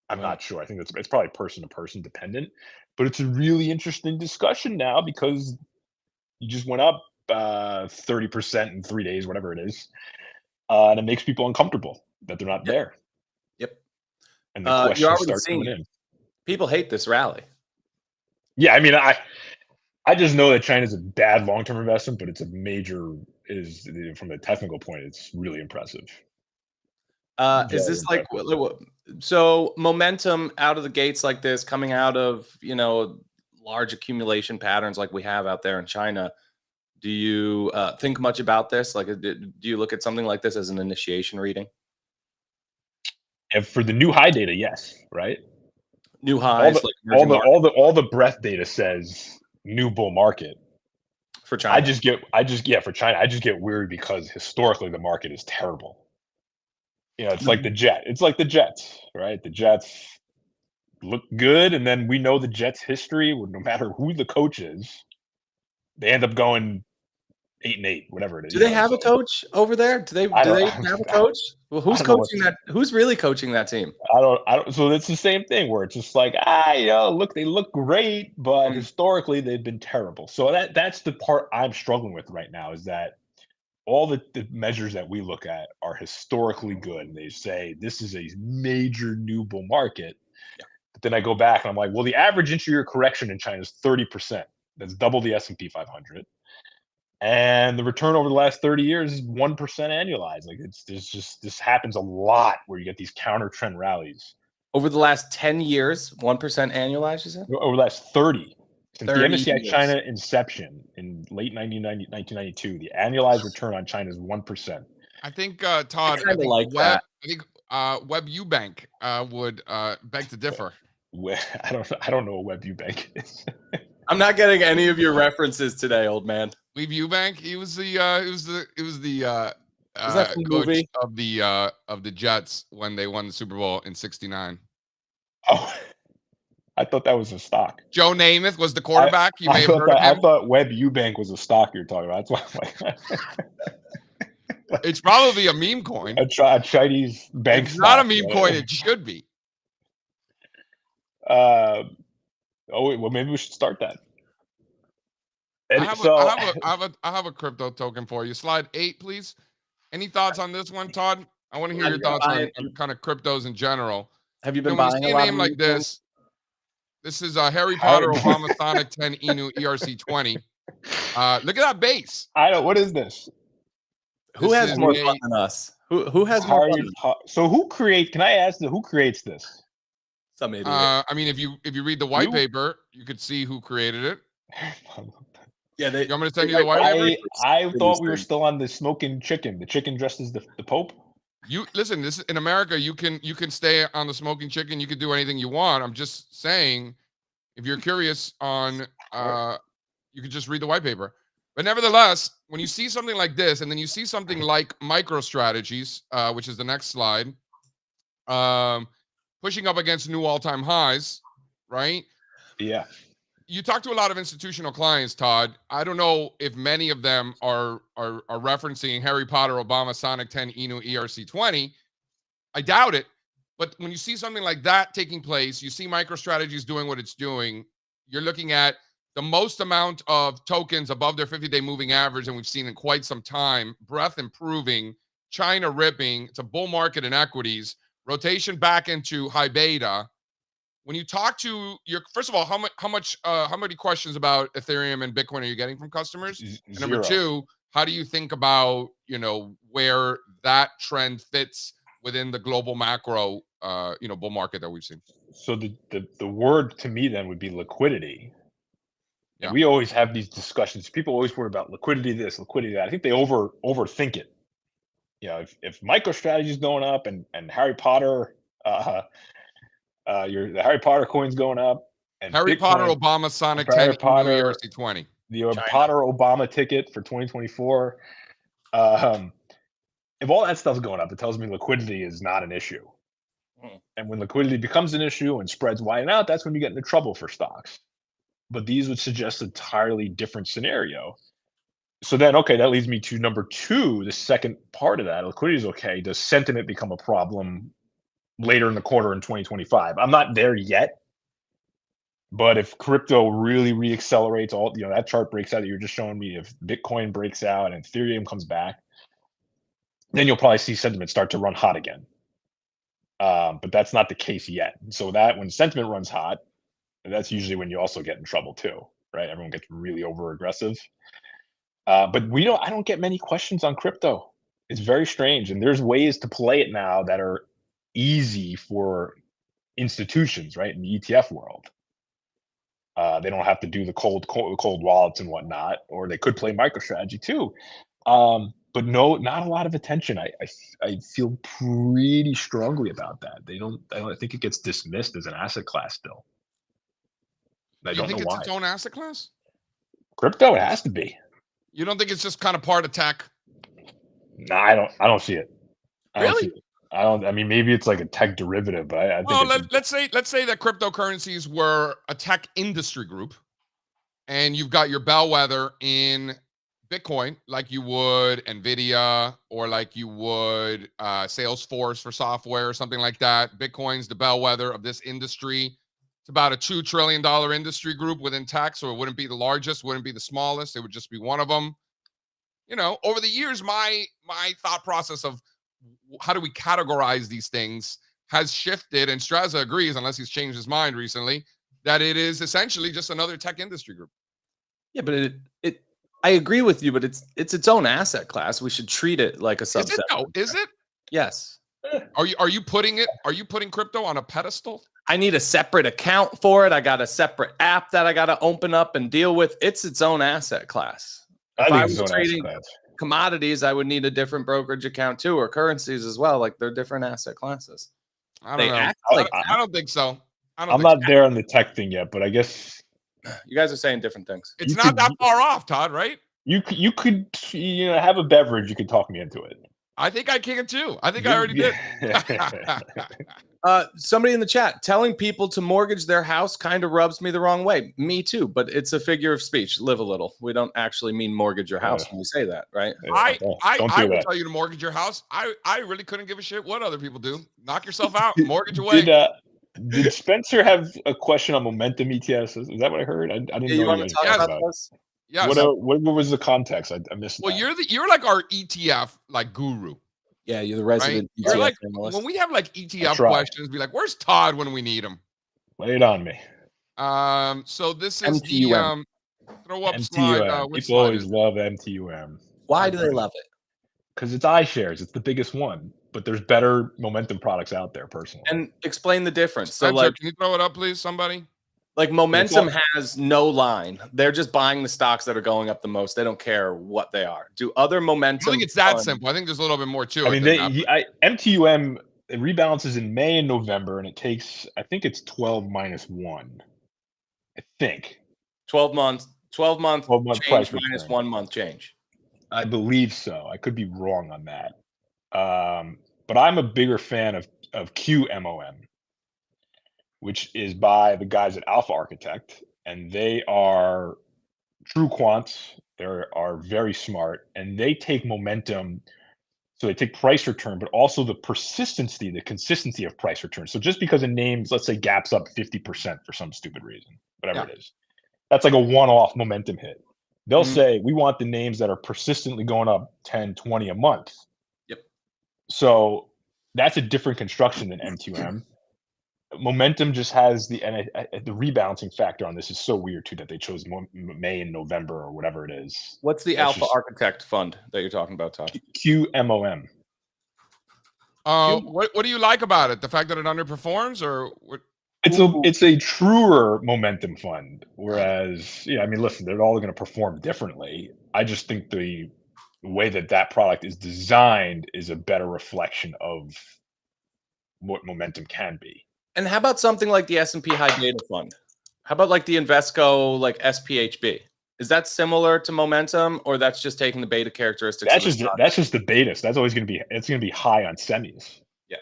I'm not sure. I think it's probably person to person dependent, but it's a really interesting discussion now because you just went up 30% in 3 days, whatever it is. And it makes people uncomfortable that they're not there. Yep. And the questions start coming in. People hate this rally. Yeah, I mean, I just know that China's a bad long-term investment, but it's a major, from a technical point, it's really impressive. Is this like, so momentum out of the gates like this, coming out of, large accumulation patterns like we have out there in China? Do you think much about this? Like, do you look at something like this as an initiation reading? And for the new high data, yes, right? New highs, all the breadth data says new bull market for China. For China, I just get weird because historically the market is terrible. It's like the jet. It's like the Jets, right? The Jets look good, and then we know the Jets' history. No matter who the coach is, they end up going 8-8, whatever it is. Do they have a coach over there? Do they have a coach? Well, who's coaching that? Who's really coaching that team? I don't. So it's the same thing where it's just like, look, they look great, but historically they've been terrible. So that's the part I'm struggling with right now, is that all the measures that we look at are historically good, and they say this is a major new bull market. Yeah. But then I go back and I'm like, well, the average intra-year correction in China is 30%. That's double the S&P 500. And the return over the last 30 years is 1% annualized. Like, this happens a lot where you get these counter trend rallies. Over the last 10 years, 1% annualized, is it? Over the last 30. Since the MSCI China inception in late 1992, the annualized return on China is 1%. I think, Todd, I think Web Eubank would beg to differ. I don't know what Web Eubank is. I'm not getting any of your references today, old man. Web Eubank, he was the coach of the Jets when they won the Super Bowl in '69. Oh, I thought that was a stock. Joe Namath was the quarterback. You may have heard of him. I thought Web Eubank was a stock you're talking about. That's why I'm like, it's probably a meme coin. A Chinese bank. It's not a meme coin. It should be. Well, maybe we should start that. I have a crypto token for you. Slide 8, please. Any thoughts on this one, Todd? I want to hear your thoughts on kind of cryptos in general. Have you been buying a name like this? This is Harry Potter Obama Sonic 10 Inu ERC20. Look at that base. I don't. What is this? Who has more fun than us? Who has more fun? So who creates? Can I ask who creates this? Some idiot. I mean, if you read the white paper, you could see who created it. Yeah, You want me to send you the white paper? I thought we were still on the smoking chicken. The chicken dressed as the Pope. You listen. This in America. You can stay on the smoking chicken. You can do anything you want. I'm just saying, if you're curious on, you could just read the white paper. But nevertheless, when you see something like this, and then you see something like MicroStrategies, which is the next slide, pushing up against new all-time highs, right? Yeah. You talk to a lot of institutional clients, Todd. I don't know if many of them are referencing Harry Potter, Obama, Sonic 10, Inu, ERC20. I doubt it. But when you see something like that taking place, you see MicroStrategies doing what it's doing. You're looking at the most amount of tokens above their 50-day moving average than we've seen in quite some time. Breadth improving, China ripping. It's a bull market in equities. Rotation back into high beta. When you talk to your, first of all, how many questions about Ethereum and Bitcoin are you getting from customers? And number two, how do you think about, where that trend fits within the global macro, bull market that we've seen? So the word to me then would be liquidity. Yeah. And we always have these discussions. People always worry about liquidity this, liquidity that. I think they overthink it. If MicroStrategy is going up and Harry Potter, the Harry Potter coin's going up, and Harry Bitcoin, Potter, Obama, Sonic 10, Harry Potter, ERC20, the Potter Obama ticket for 2024. If all that stuff's going up, it tells me liquidity is not an issue. And when liquidity becomes an issue and spreads widen out, that's when you get into trouble for stocks. But these would suggest an entirely different scenario. So then, okay, that leads me to number two, the second part of that. Liquidity is okay. Does sentiment become a problem later in the quarter in 2025? I'm not there yet. But if crypto really reaccelerates, all that chart breaks out that you're just showing me, if Bitcoin breaks out and Ethereum comes back, then you'll probably see sentiment start to run hot again. But that's not the case yet. So that when sentiment runs hot, that's usually when you also get in trouble too, right? Everyone gets really over aggressive. But I don't get many questions on crypto. It's very strange. And there's ways to play it now that are easy for institutions, right? In the ETF world. They don't have to do the cold wallets and whatnot, or they could play MicroStrategy too. But no, not a lot of attention. I feel pretty strongly about that. I think it gets dismissed as an asset class still. I don't know why. You think it's its own asset class? Crypto, it has to be. You don't think it's just kind of part of tech? No, I don't see it. Really? I mean, maybe it's like a tech derivative, but I think. Well, let's say that cryptocurrencies were a tech industry group, and you've got your bellwether in Bitcoin, like you would Nvidia, or like you would Salesforce for software or something like that. Bitcoin's the bellwether of this industry. It's about a $2 trillion industry group within tech, so it wouldn't be the largest, wouldn't be the smallest. It would just be one of them. Over the years, my thought process of how do we categorize these things has shifted, and Strazza agrees, unless he's changed his mind recently, that it is essentially just another tech industry group. Yeah, but I agree with you, but it's its own asset class. We should treat it like a subset. Is it? Yes. Are you putting crypto on a pedestal? I need a separate account for it. I got a separate app that I got to open up and deal with. It's its own asset class. If I was trading commodities, I would need a different brokerage account too, or currencies as well. Like they're different asset classes. I don't know. I don't think so. I'm not there on the tech thing yet, but I guess you guys are saying different things. It's not that far off, Todd, right? You could have a beverage. You could talk me into it. I think I can too. I think I already did. Somebody in the chat telling people to mortgage their house kind of rubs me the wrong way. Me too, but it's a figure of speech. Live a little. We don't actually mean mortgage your house when we say that, right? I would tell you to mortgage your house. I really couldn't give a shit what other people do. Knock yourself out. Mortgage away. Did Spencer have a question on momentum ETFs? Is that what I heard? I didn't know. You want to talk about this? Yeah. What was the context? I missed. Well, that. you're like our ETF guru. Yeah, you're the resident. Right? You're like analyst. When we have like ETF questions, be like, "Where's Todd when we need him?" Lay it on me. So this is MTUM. The throw up MTUM. slide. People always love MTUM. Why do they love it? Because it's iShares. It's the biggest one. but there's better momentum products out there personally. And explain the difference. So Spencer, like, can you throw it up, please, somebody? like momentum has no line. They're just buying the stocks that are going up the most. They don't care what they are. Do other I momentum? don't think it's that simple. I think there's a little bit more to it. I mean, MTUM it rebalances in May and November, and it takes, I think it's 12 minus 1. I think 12 month change price minus return. 1 month change. I believe so. I could be wrong on that. But I'm a bigger fan of QMOM, which is by the guys at Alpha Architect, and they are true quants. They are very smart, and they take momentum. So they take price return, but also the consistency of price return. So just because a name, let's say, gaps up 50% for some stupid reason, whatever it is, that's like a one-off momentum hit. They'll say, we want the names that are persistently going up 10, 20 a month. Yep. So that's a different construction than M2M. Momentum just has the rebalancing factor on this is so weird too that they chose May and November or whatever it is. What's the Alpha Architect fund that you're talking about, Todd? QMOM. What do you like about it? The fact that it underperforms, or what? It's a truer momentum fund, whereas I mean, listen, they're all going to perform differently. I just think the way that product is designed is a better reflection of what momentum can be. And how about something like the S&P High Beta Fund? How about like the Invesco, like SPHB? Is that similar to momentum, or that's just taking the beta characteristics? That's just the beta. So that's always going to be, it's going to be high on semis. Yeah.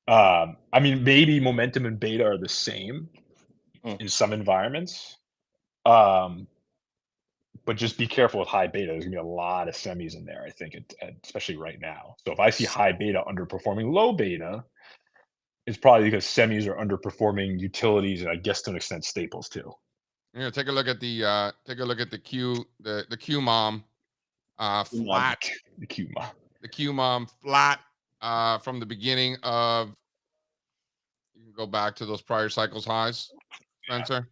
I mean, maybe momentum and beta are the same in some environments. But just be careful with high beta. There's going to be a lot of semis in there, I think, especially right now. So if I see high beta underperforming low beta, it's probably because semis are underperforming utilities and I guess to an extent staples too. Yeah, take a look at the QMOM flat. The QMOM. The QMOM flat from the beginning of. You can go back to those prior cycles highs, Spencer.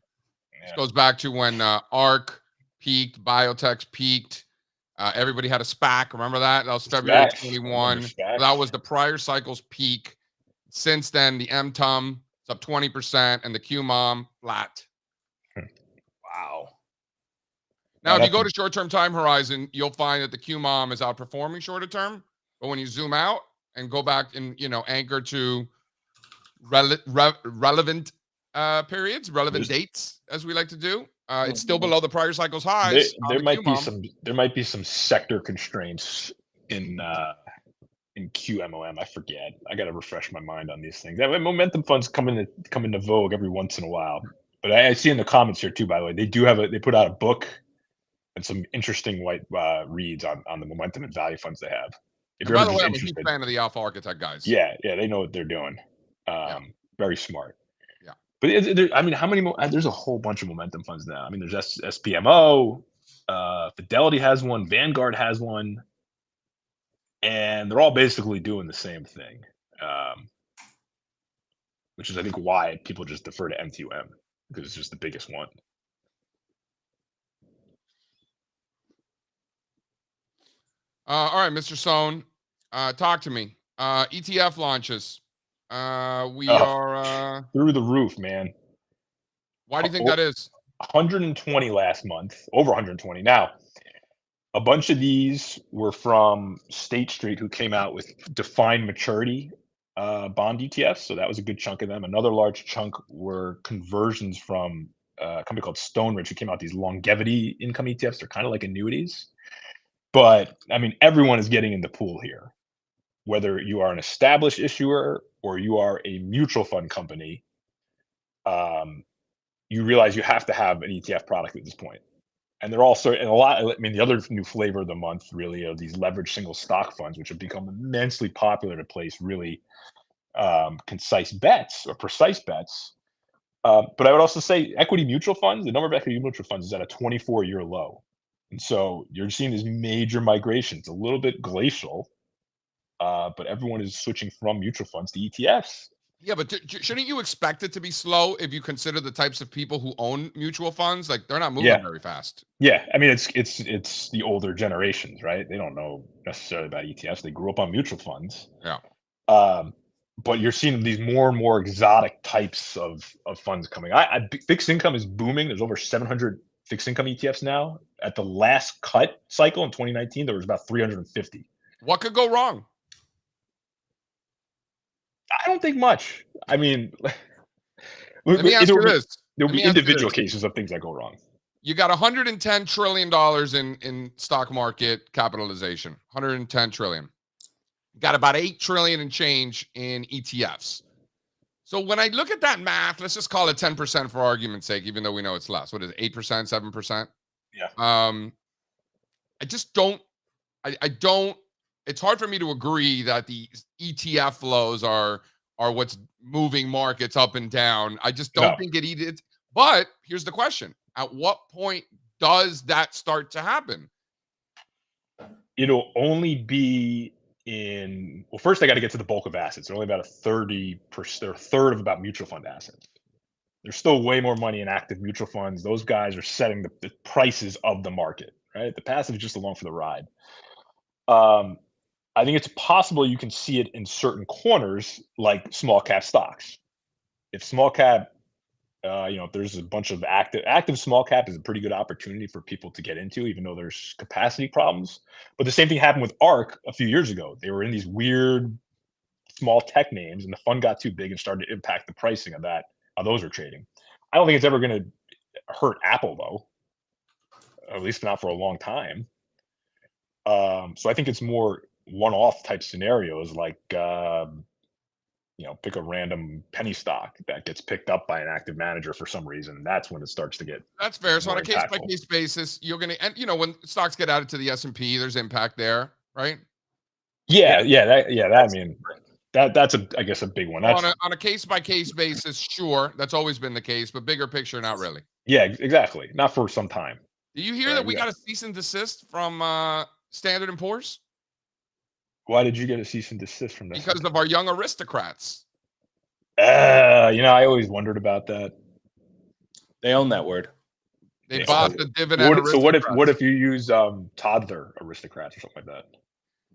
Yeah. This goes back to when ARC peaked, biotechs peaked. Everybody had a SPAC. Remember that? That was February 21. That was the prior cycle's peak. Since then, the MTUM is up 20% and the QMOM flat. Wow. Now, if you go to short-term time horizon, you'll find that the QMOM is outperforming shorter term. But when you zoom out and go back and anchor to relevant periods, relevant dates, as we like to do, it's still below the prior cycle's highs. There might be some sector constraints in QMOM. I forget. I got to refresh my mind on these things. Momentum funds come into vogue every once in a while. But I see in the comments here too, by the way, they put out a book and some interesting reads on the momentum and value funds they have. If by the way, I'm a huge fan of the Alpha Architect guys. Yeah, they know what they're doing. Very smart. Yeah. But I mean, how many more? There's a whole bunch of momentum funds now. I mean, there's SPMO, Fidelity has one, Vanguard has one, and they're all basically doing the same thing, which is, I think, why people just defer to MTUM, because it's just the biggest one. All right, Mr. Sohn, talk to me. ETF launches. We are through the roof, man. Why do you think that is? 120 last month, over 120. Now, a bunch of these were from State Street, who came out with defined maturity bond ETFs. So that was a good chunk of them. Another large chunk were conversions from a company called Stoneridge, who came out with these longevity income ETFs. They're kind of like annuities. But I mean, everyone is getting in the pool here. Whether you are an established issuer or you are a mutual fund company, you realize you have to have an ETF product at this point. And they're also, and a lot, I mean, the other new flavor of the month really are these leveraged single stock funds, which have become immensely popular to place really concise bets or precise bets. But I would also say equity mutual funds, the number of equity mutual funds is at a 24-year low. And so you're seeing this major migration. It's a little bit glacial, but everyone is switching from mutual funds to ETFs. Yeah, but shouldn't you expect it to be slow if you consider the types of people who own mutual funds? Like they're not moving very fast. Yeah, I mean it's the older generations, right? They don't know necessarily about ETFs. They grew up on mutual funds. Yeah. But you're seeing these more and more exotic types of funds coming. Fixed income is booming. There's over 700 fixed income ETFs now. At the last cut cycle in 2019, there was about 350. What could go wrong? I don't think much. I mean, Let me ask you this. There'll be individual cases of things that go wrong. You got $110 trillion in stock market capitalization. 110 trillion. Got about 8 trillion and change in ETFs. So when I look at that math, let's just call it 10% for argument's sake, even though we know it's less. What is it, 8%, 7%? Yeah. I just don't, I don't, it's hard for me to agree that the ETF flows are what's moving markets up and down. I just don't think it. But here's the question. At what point does that start to happen? It'll only be well, first they got to get to the bulk of assets. They're only about 30%, or a third of about mutual fund assets. There's still way more money in active mutual funds. Those guys are setting the prices of the market, right? The passive is just along for the ride. I think it's possible you can see it in certain corners, like small cap stocks. If small cap, if there's a bunch of active small cap is a pretty good opportunity for people to get into, even though there's capacity problems. But the same thing happened with ARK a few years ago. They were in these weird small tech names, and the fund got too big and started to impact the pricing of how those are trading. I don't think it's ever going to hurt Apple, though, at least not for a long time. So I think it's more one-off type scenarios, like pick a random penny stock that gets picked up by an active manager for some reason. That's when it starts to get. That's fair. So on a case-by-case basis, you're going to, and when stocks get added to the S&P, there's impact there, right? That's I guess a big one. That's, on a case-by-case basis, sure, that's always been the case, but bigger picture, not really. Yeah, exactly. Not for some time. Do you hear that we got a cease and desist from Standard & Poor's? Why did you get a cease and desist from this? Because of our young aristocrats. I always wondered about that. They own that word. They bought the dividend. So what if you use toddler aristocrats or something like that?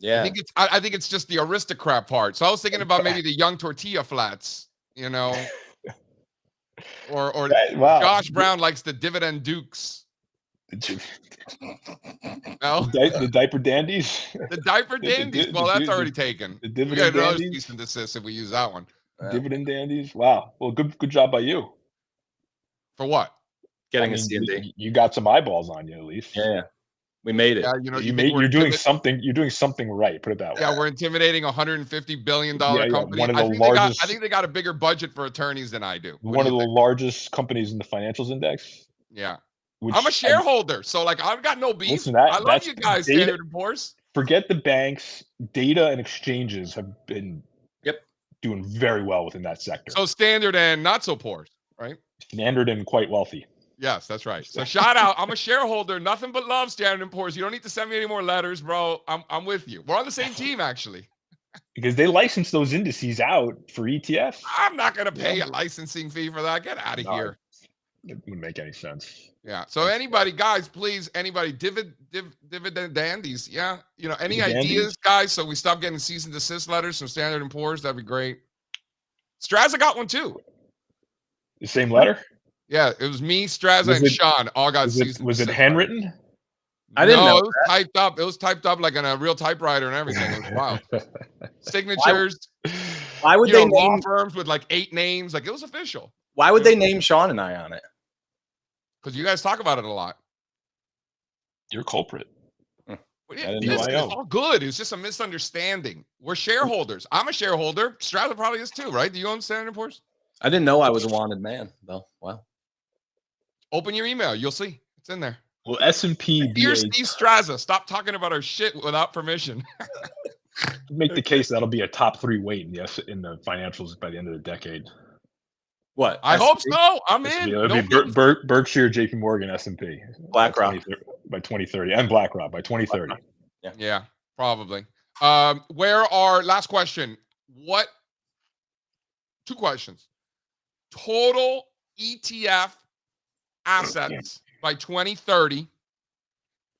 Yeah, I think it's just the aristocrat part. So I was thinking about maybe the young tortilla flats, or Josh Brown likes the dividend dukes. No, the diaper dandies. The diaper dandies. Well, that's already taken. The We dividend got another dandies. cease and desist if we use that one. Dividend dandies. Wow. Well, good job by you. For what? Getting a C&D. You got some eyeballs on you, at least. Yeah. We made it. Yeah, you're doing something. You're doing something right. Put it that way. Yeah, we're intimidating a $150 billion company. One of the largest. I think they got a bigger budget for attorneys than I do. One of the largest companies in the financials index. Yeah. I'm a shareholder, so I've got no beef. Listen, I love you guys, Standard & Poor's. Forget the banks. Data and exchanges have been doing very well within that sector. So Standard and not so poor, right? Standard and quite wealthy. Yes, that's right. So shout out. I'm a shareholder. Nothing but love, Standard & Poor's. You don't need to send me any more letters, bro. I'm with you. We're on the same team, actually. Because they license those indices out for ETFs. I'm not going to pay a licensing fee for that. Get out of here. It wouldn't make any sense. Yeah. So anybody, guys, please, anybody, dividend dandies. Yeah. Any ideas, guys? So we stop getting cease and desist letters from Standard & Poor's. That'd be great. Strazza got one too. The same letter? Yeah. It was me, Strazza, and Sean all got cease and desist. Was it handwritten? I didn't know. It was typed up. It was typed up like on a real typewriter and everything. It was wild. Signatures. Why would they law name firms with 8 names? It was official. Why would they name Sean and I on it? Because you guys talk about it a lot. You're a culprit. It's all good. It's just a misunderstanding. We're shareholders. I'm a shareholder. Strazza probably is too, right? Do you own Standard & Poor's? I didn't know I was a wanted man, though. Wow. Open your email. You'll see. It's in there. Well, S&P. Dear Steve Strazza, stop talking about our shit without permission. Make the case that'll be a top 3 weight in the financials by the end of the decade. What? I hope so. I'm in. It'll be Berkshire, JP Morgan, S&P. BlackRock by 2030, and BlackRock by 2030. Yeah, probably. Last question. What Two questions. Total ETF assets by 2030,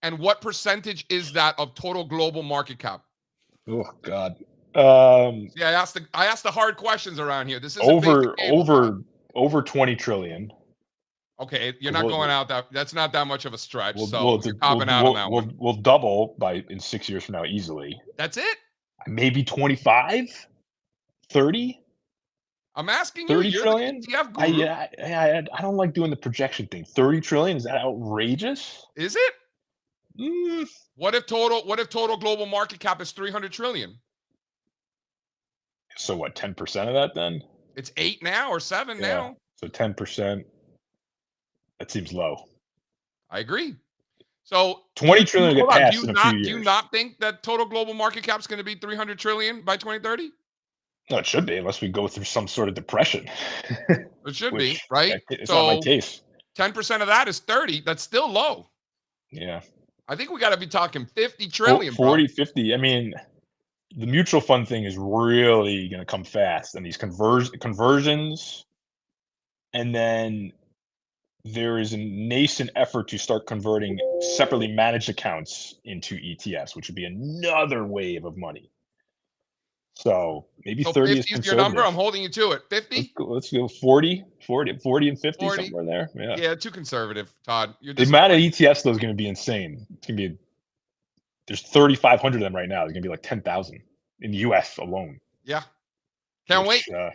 and what percentage is that of total global market cap? Oh God. Yeah, I asked the hard questions around here. This is over 20 trillion. Okay, you're not going out that's not that much of a stretch. You're we'll, copping out on that one. We'll double in 6 years from now easily. That's it? Maybe 25, 30. I'm asking you. 30 You're trillion? the ETF guru. I don't like doing the projection thing. 30 trillion, is that outrageous? Is it? What if total global market cap is 300 trillion? So what, 10% of that then? It's 8 now or 7 now. So 10%. That seems low. I agree. So 20 trillion get passed in a few years. Do you not think that total global market cap is going to be 300 trillion by 2030? No, it should be, unless we go through some sort of depression. It should be, right? It's not my case. 10% of that is 30. That's still low. Yeah. I think we got to be talking 50 trillion. 40, 50. I mean, the mutual fund thing is really going to come fast, and these conversions, and then there is a nascent effort to start converting separately managed accounts into ETFs, which would be another wave of money. So maybe 30 is conservative. Your number. I'm holding you to it. 50? Let's go 40 and 50, 40. Somewhere there. Yeah, too conservative, Todd. The amount of ETFs, though, is going to be insane. It's going to be, there's 3,500 of them right now. There's going to be like 10,000 in the US alone. Yeah. Can't wait. I don't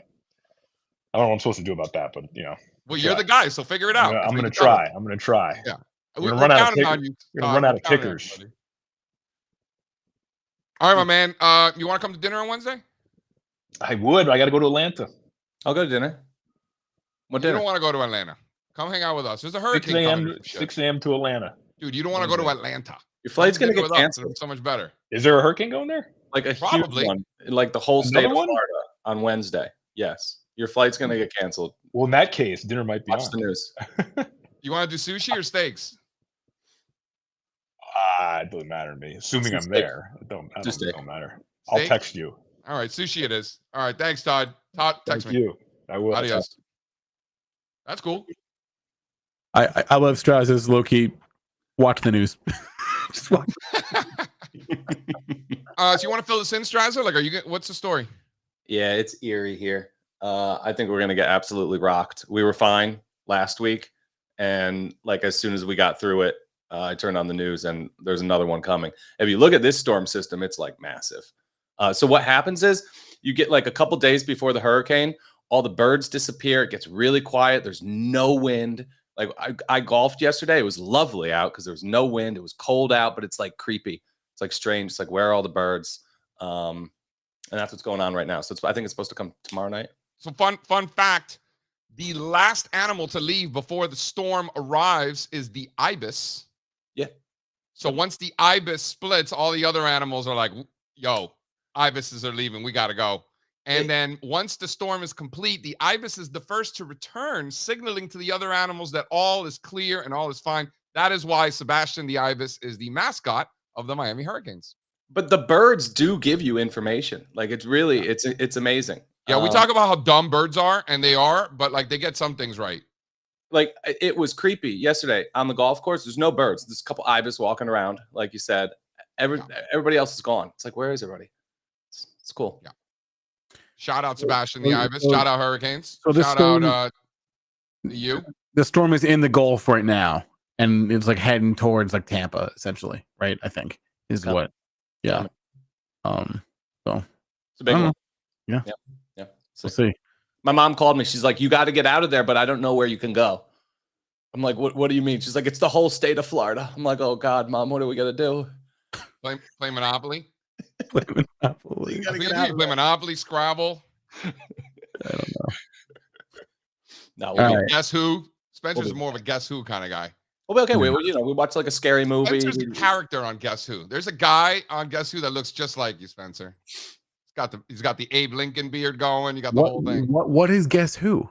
know what I'm supposed to do about that, but, Well, you're the guy, so figure it out. I'm going to try. Yeah. We're going to run out of tickers. All right, my man. You want to come to dinner on Wednesday? I would. I got to go to Atlanta. I'll go to dinner. What dinner? You don't want to go to Atlanta. Come hang out with us. There's a hurricane coming. 6 a.m. to Atlanta. Dude, you don't want to go to Atlanta. Your flight's going to get canceled. It's so much better. Is there a hurricane going there? Like a huge one. Like the whole state of Florida on Wednesday. Yes. Your flight's going to get canceled. Well, in that case, dinner might be Watch the news. You want to do sushi or steaks? It doesn't matter to me. Assuming I'm there. It don't matter. I'll text you. All right, sushi it is. All right, thanks, Todd. Todd, text me. Thank you. I will. Adios. That's cool. I love Strazza's low-key watch the news. Just watch. So you want to fill this in, Strazza? Like, what's the story? Yeah, it's eerie here. I think we're going to get absolutely rocked. We were fine last week. And like, as soon as we got through it, I turned on the news and there's another one coming. If you look at this storm system, it's like massive. So what happens is you get like a couple days before the hurricane, all the birds disappear. It gets really quiet. There's no wind. Like I golfed yesterday. It was lovely out because there was no wind. It was cold out, but it's like creepy. It's like strange. It's like, where are all the birds? And that's what's going on right now. So I think it's supposed to come tomorrow night. So fun fact, the last animal to leave before the storm arrives is the ibis. Yeah. So once the ibis splits, all the other animals are like, yo, ibises are leaving. We got to go. And then once the storm is complete, the ibis is the first to return, signaling to the other animals that all is clear and all is fine. That is why Sebastian the ibis is the mascot of the Miami Hurricanes. But the birds do give you information. Like, it's really, it's amazing. Yeah, we talk about how dumb birds are, and they are, but like they get some things right. Like, it was creepy yesterday on the golf course. There's no birds. There's a couple ibis walking around, like you said. Everybody else is gone. It's like, where is everybody? It's cool. Yeah. Shout out Sebastian the ibis. Shout out Hurricanes. So shout out you. The storm is in the Gulf right now, and it's like heading towards like Tampa, essentially, right? I think is what. Yeah. So it's a big one. Yeah. Yeah. We'll see. My mom called me. She's like, you got to get out of there, but I don't know where you can go. I'm like, what do you mean? She's like, it's the whole state of Florida. I'm like, oh God, Mom, what are we gonna do? Play Monopoly. Play Monopoly. Play Monopoly, Scrabble. I don't know. No, Guess Who. Spencer's more of a Guess Who kind of guy. Well, okay. We watch like a scary movie. Spencer's a character on Guess Who. There's a guy on Guess Who that looks just like you, Spencer. He's got the Abe Lincoln beard going. You got the whole thing. What is Guess Who?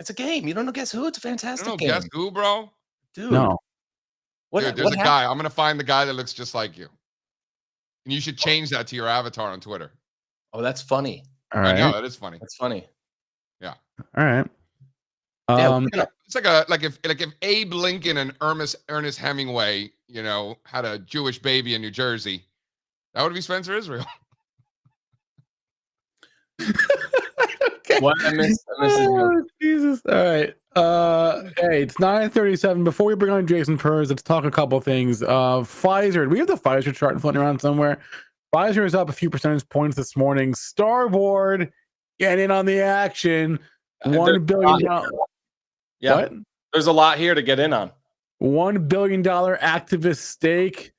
It's a game. You don't know Guess Who? It's a fantastic game. Guess Who, bro? Dude. No. Dude, there's a guy. I'm gonna find the guy that looks just like you. And you should change that to your avatar on Twitter. Oh, that's funny. All right. I know, that is funny. That's funny. All right. Yeah, It's like if Abe Lincoln and Ernest Hemingway, had a Jewish baby in New Jersey, that would be Spencer Israel. Okay. What I missed Jesus. All right. Hey, it's 9:37. Before we bring on Jason Purrs, let's talk a couple things. Pfizer. We have the Pfizer chart floating around somewhere. Pfizer is up a few percentage points this morning. Starboard, get in on the action. $1 billion. Yeah. What? There's a lot here to get in on. $1 billion activist stake.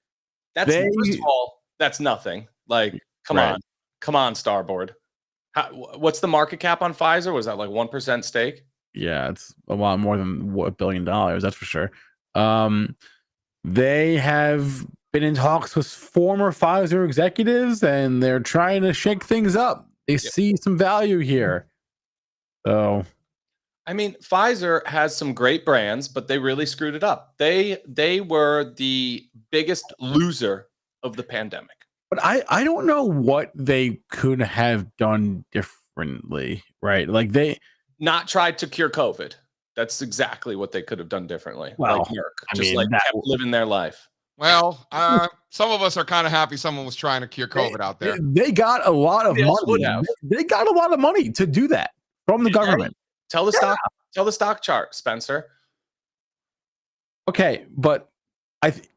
That's first of all, that's nothing. Like, come on, Starboard. What's the market cap on Pfizer? Was that like 1% stake? Yeah, it's a lot more than $1 billion. That's for sure. They have been in talks with former Pfizer executives, and they're trying to shake things up. They see some value here. So, I mean, Pfizer has some great brands, but they really screwed it up. They were the biggest loser of the pandemic. but I don't know what they could have done differently, right? Like they not tried to cure COVID. That's exactly what they could have done differently. Well, like Merck, kept living their life. Well, some of us are kind of happy someone was trying to cure COVID out there. They got a lot of money. They got a lot of money to do that from the government. Tell the stock chart, Spencer. Okay, but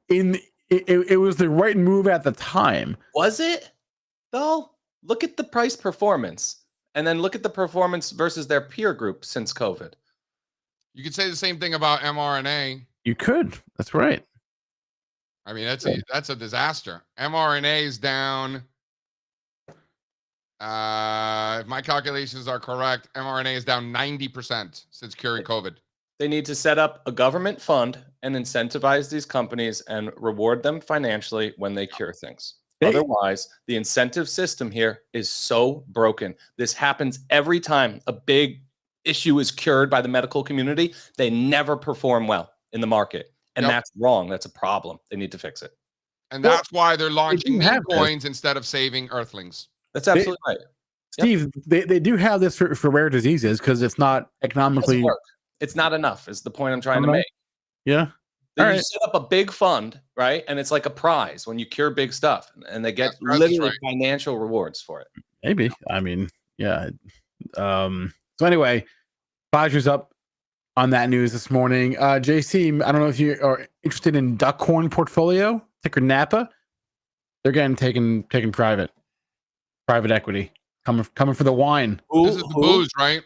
it was the right move at the time. Was it? Though, look at the price performance, and then look at the performance versus their peer group since COVID. You could say the same thing about mRNA. You could. That's right. I mean, that's a disaster. mRNA is down. If my calculations are correct, mRNA is down 90% since curing COVID. They need to set up a government fund and incentivize these companies and reward them financially when they cure things. Otherwise, the incentive system here is so broken. This happens every time a big issue is cured by the medical community. They never perform well in the market. And that's wrong. That's a problem. They need to fix it. And that's why they're launching meme coins instead of saving Earthlings. That's absolutely right. Steve, they do have this for rare diseases because it's not economically. It's not enough is the point I'm trying to make. Yeah. You set up a big fund, right? And it's like a prize when you cure big stuff. And they get literally financial rewards for it. Maybe. I mean, yeah. So anyway, Pfizer's up on that news this morning. JC, I don't know if you are interested in Duckhorn portfolio, ticker Napa. They're getting taken private equity, coming for the wine. This is the booze, right?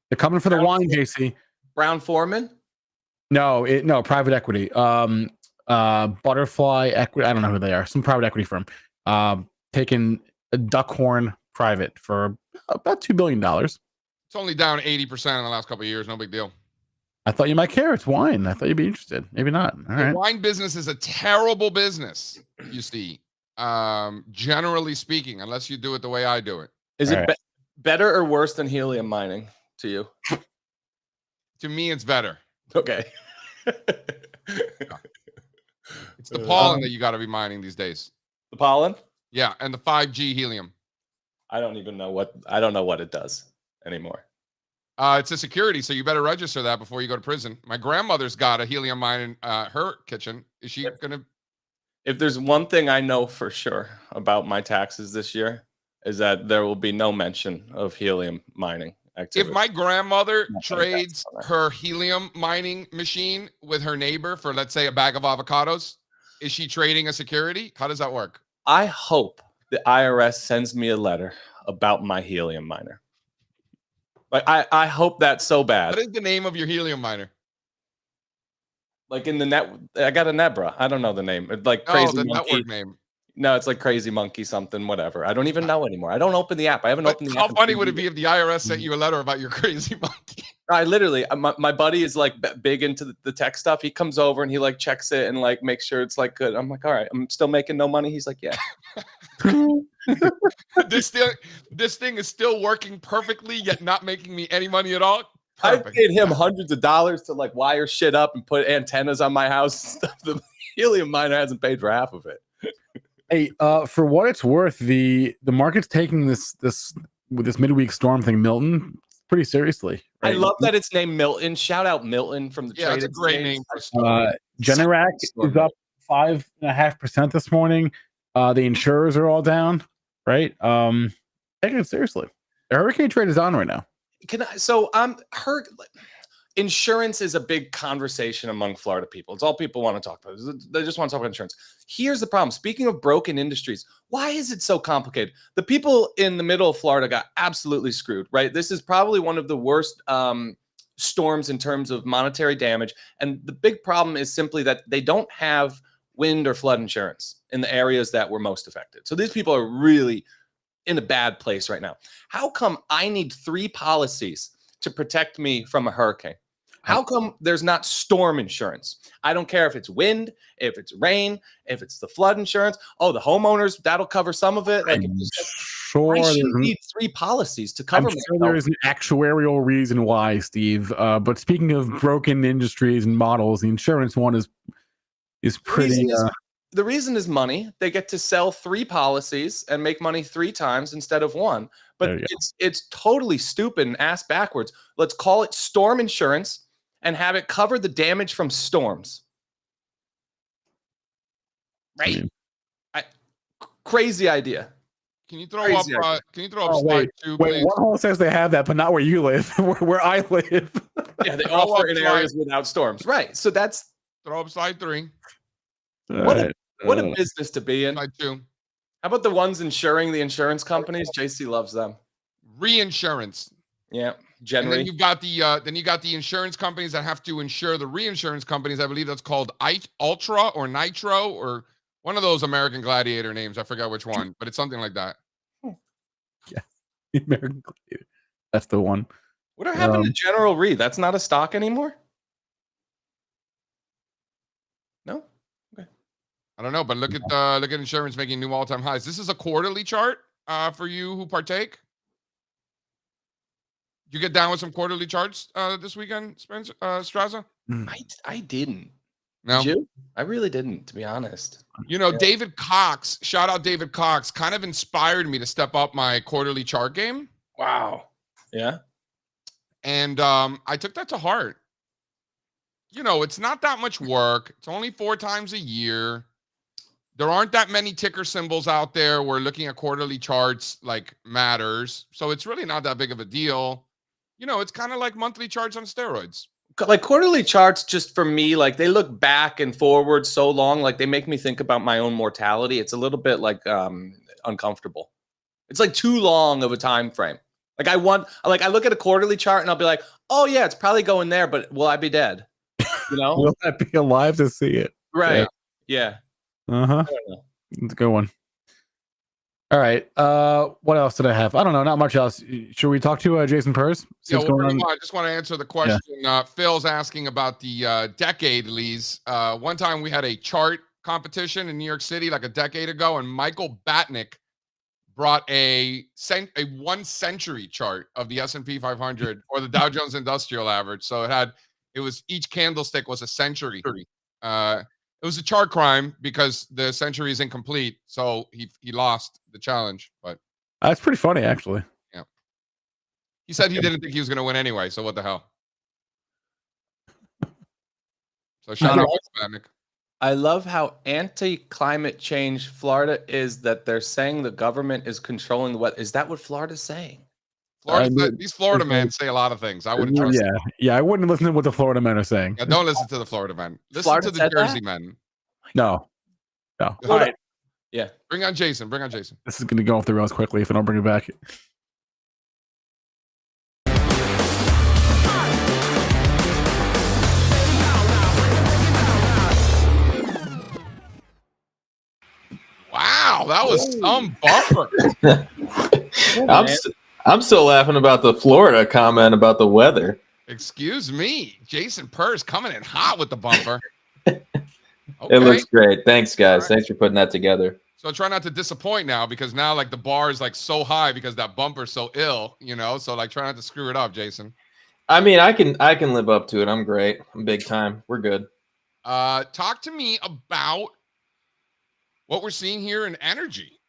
They're coming for the wine, JC. Brown Foreman? No, private equity. Butterfly Equity. I don't know who they are. Some private equity firm. Taking a Duckhorn private for about $2 billion. It's only down 80% in the last couple of years. No big deal. I thought you might care. It's wine. I thought you'd be interested. Maybe not. All right. Wine business is a terrible business, you see. Generally speaking, unless you do it the way I do it. Is it better or worse than helium mining to you? To me, it's better. Okay. It's the pollen that you got to be mining these days. The pollen? Yeah, and the 5G helium. I don't know what it does anymore. It's a security, so you better register that before you go to prison. My grandmother's got a helium mine in her kitchen. Is she gonna? If there's one thing I know for sure about my taxes this year, is that there will be no mention of helium mining activity. If my grandmother trades her helium mining machine with her neighbor for, let's say, a bag of avocados, is she trading a security? How does that work? I hope the IRS sends me a letter about my helium miner. Like I hope that's so bad. What is the name of your helium miner? Like in the net, I got a Nebra. I don't know the name. It's like Crazy Monkey. Network name. No, it's like Crazy Monkey something, whatever. I don't even know anymore. I don't open the app. I haven't opened the app. How funny would it be if the IRS sent you a letter about your Crazy Monkey? I literally, my buddy is like big into the tech stuff. He comes over and he like checks it and like makes sure it's like good. I'm like, all right, I'm still making no money. He's like, yeah. This thing is still working perfectly, yet not making me any money at all. Perfect. I paid him hundreds of dollars to like wire shit up and put antennas on my house and stuff. The helium miner hasn't paid for half of it. Hey, for what it's worth, the market's taking this midweek storm thing, Milton, pretty seriously. I Right? love that it's named Milton. Shout out Milton from the Yeah, it's a Traded great States. name for a store. Generac is up 5.5% this morning. The insurers are all down. Right? Taking it seriously. The hurricane trade is on right now. Insurance is a big conversation among Florida people. It's all people want to talk about. They just want to talk about insurance. Here's the problem. Speaking of broken industries, why is it so complicated? The people in the middle of Florida got absolutely screwed, right? This is probably one of the worst storms in terms of monetary damage. And the big problem is simply that they don't have wind or flood insurance in the areas that were most affected. So these people are really in a bad place right now. How come I need 3 policies to protect me from a hurricane? How come there's not storm insurance? I don't care if it's wind, if it's rain, if it's the flood insurance. Oh, the homeowners, that'll cover some of it. Like, Sure, I shouldn't need 3 policies to cover I'm sure there is an actuarial reason why, Steve. But speaking of broken industries and models, the insurance one is pretty. The reason is money. They get to sell 3 policies and make money 3 times instead of 1. But it's totally stupid and ass backwards. Let's call it storm insurance and have it cover the damage from storms. Right? Crazy idea. Can you throw up? Can you throw up slide 2, please? Wait, one hole says they have that, but not where you live. where I live. Yeah, they offer in areas without storms. Right. So that's throw up slide 3. What a business to be in. Slide 2. How about the ones insuring the insurance companies? JC loves them. Reinsurance. Yeah. And then you got the insurance companies that have to insure the reinsurance companies. I believe that's called Ultra or Nitro or one of those American Gladiator names. I forgot which one, but it's something like that. Yeah, American Gladiator. That's the one. What happened to General Re? That's not a stock anymore? No? Okay. I don't know, but look at insurance making new all-time highs. This is a quarterly chart for you who partake. You get down with some quarterly charts this weekend, Spencer, Strazza? I didn't. No, did you? I really didn't, to be honest. You know, David Cox, shout out David Cox, kind of inspired me to step up my quarterly chart game. Wow. Yeah. And I took that to heart. You know, it's not that much work. It's only 4 times a year. There aren't that many ticker symbols out there where looking at quarterly charts like matters. So it's really not that big of a deal. You know, it's kind of like monthly charts on steroids. Like quarterly charts, just for me, like they look back and forward so long, like they make me think about my own mortality. It's a little bit like uncomfortable. It's like too long of a time frame. Like I look at a quarterly chart and I'll be like, oh yeah, it's probably going there, but will I be dead? You know? Will I be alive to see it? Right. Yeah. Uh-huh. It's a good one. All right. What else did I have? I don't know. Not much else. Should we talk to Jason Purse? Yeah, I just want to answer the question. Yeah. Phil's asking about the decade leads. One time we had a chart competition in New York City like a decade ago, and Michael Batnick brought a 1-century chart of the S&P 500 or the Dow Jones Industrial Average. So it was each candlestick was a century. It was a chart crime because the century is incomplete. So he lost the challenge, but that's pretty funny, actually. Yeah. He said he didn't think he was going to win anyway. So what the hell? So shout out to Batnick. I love how anti-climate change Florida is, that they're saying the government is controlling the weather. Is that what Florida's saying? These Florida men say a lot of things. I wouldn't trust them. Yeah, I wouldn't listen to what the Florida men are saying. Yeah, don't listen to the Florida men. Listen to the Jersey men. No. All right. Yeah. Bring on Jason. This is going to go off the rails quickly if I don't bring it back. Wow, that was some bumper. I'm still laughing about the Florida comment about the weather. Excuse me. Jason Purse coming in hot with the bumper. Okay. It looks great. Thanks, guys. Right. Thanks for putting that together. So try not to disappoint now, because now like the bar is like so high because that bumper's so ill, you know? So like try not to screw it up, Jason. I mean, I can live up to it. I'm great. I'm big time. We're good. Talk to me about what we're seeing here in energy.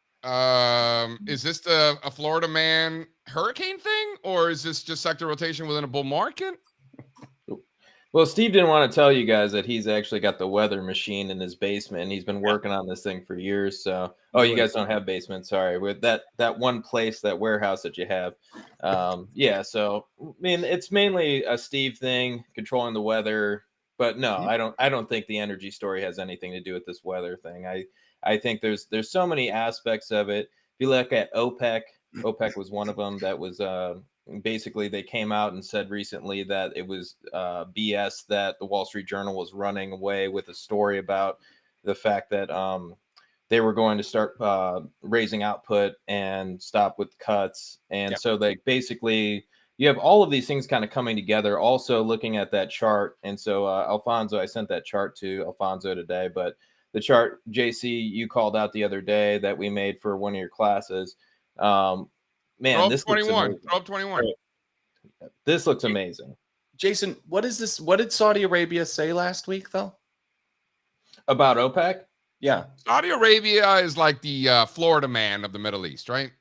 Is this a Florida man hurricane thing, or is this just sector rotation within a bull market? Well, Steve didn't want to tell you guys that he's actually got the weather machine in his basement, and he's been working on this thing for years. So, oh, you guys don't have basements. Sorry, with that one place, that warehouse that you have. Yeah. So, I mean, it's mainly a Steve thing, controlling the weather. But no, I don't think the energy story has anything to do with this weather thing. I think there's so many aspects of it. If you look at OPEC was one of them that was basically they came out and said recently that it was BS that the Wall Street Journal was running away with a story about the fact that they were going to start raising output and stop with cuts. And so they basically, you have all of these things kind of coming together. Also looking at that chart. And so Alfonso, I sent that chart to Alfonso today, but the chart, JC, you called out the other day that we made for one of your classes. Man, this 21. looks 21. This looks amazing. Jason, what is this? What did Saudi Arabia say last week, though? About OPEC? Yeah. Saudi Arabia is like the Florida man of the Middle East, right?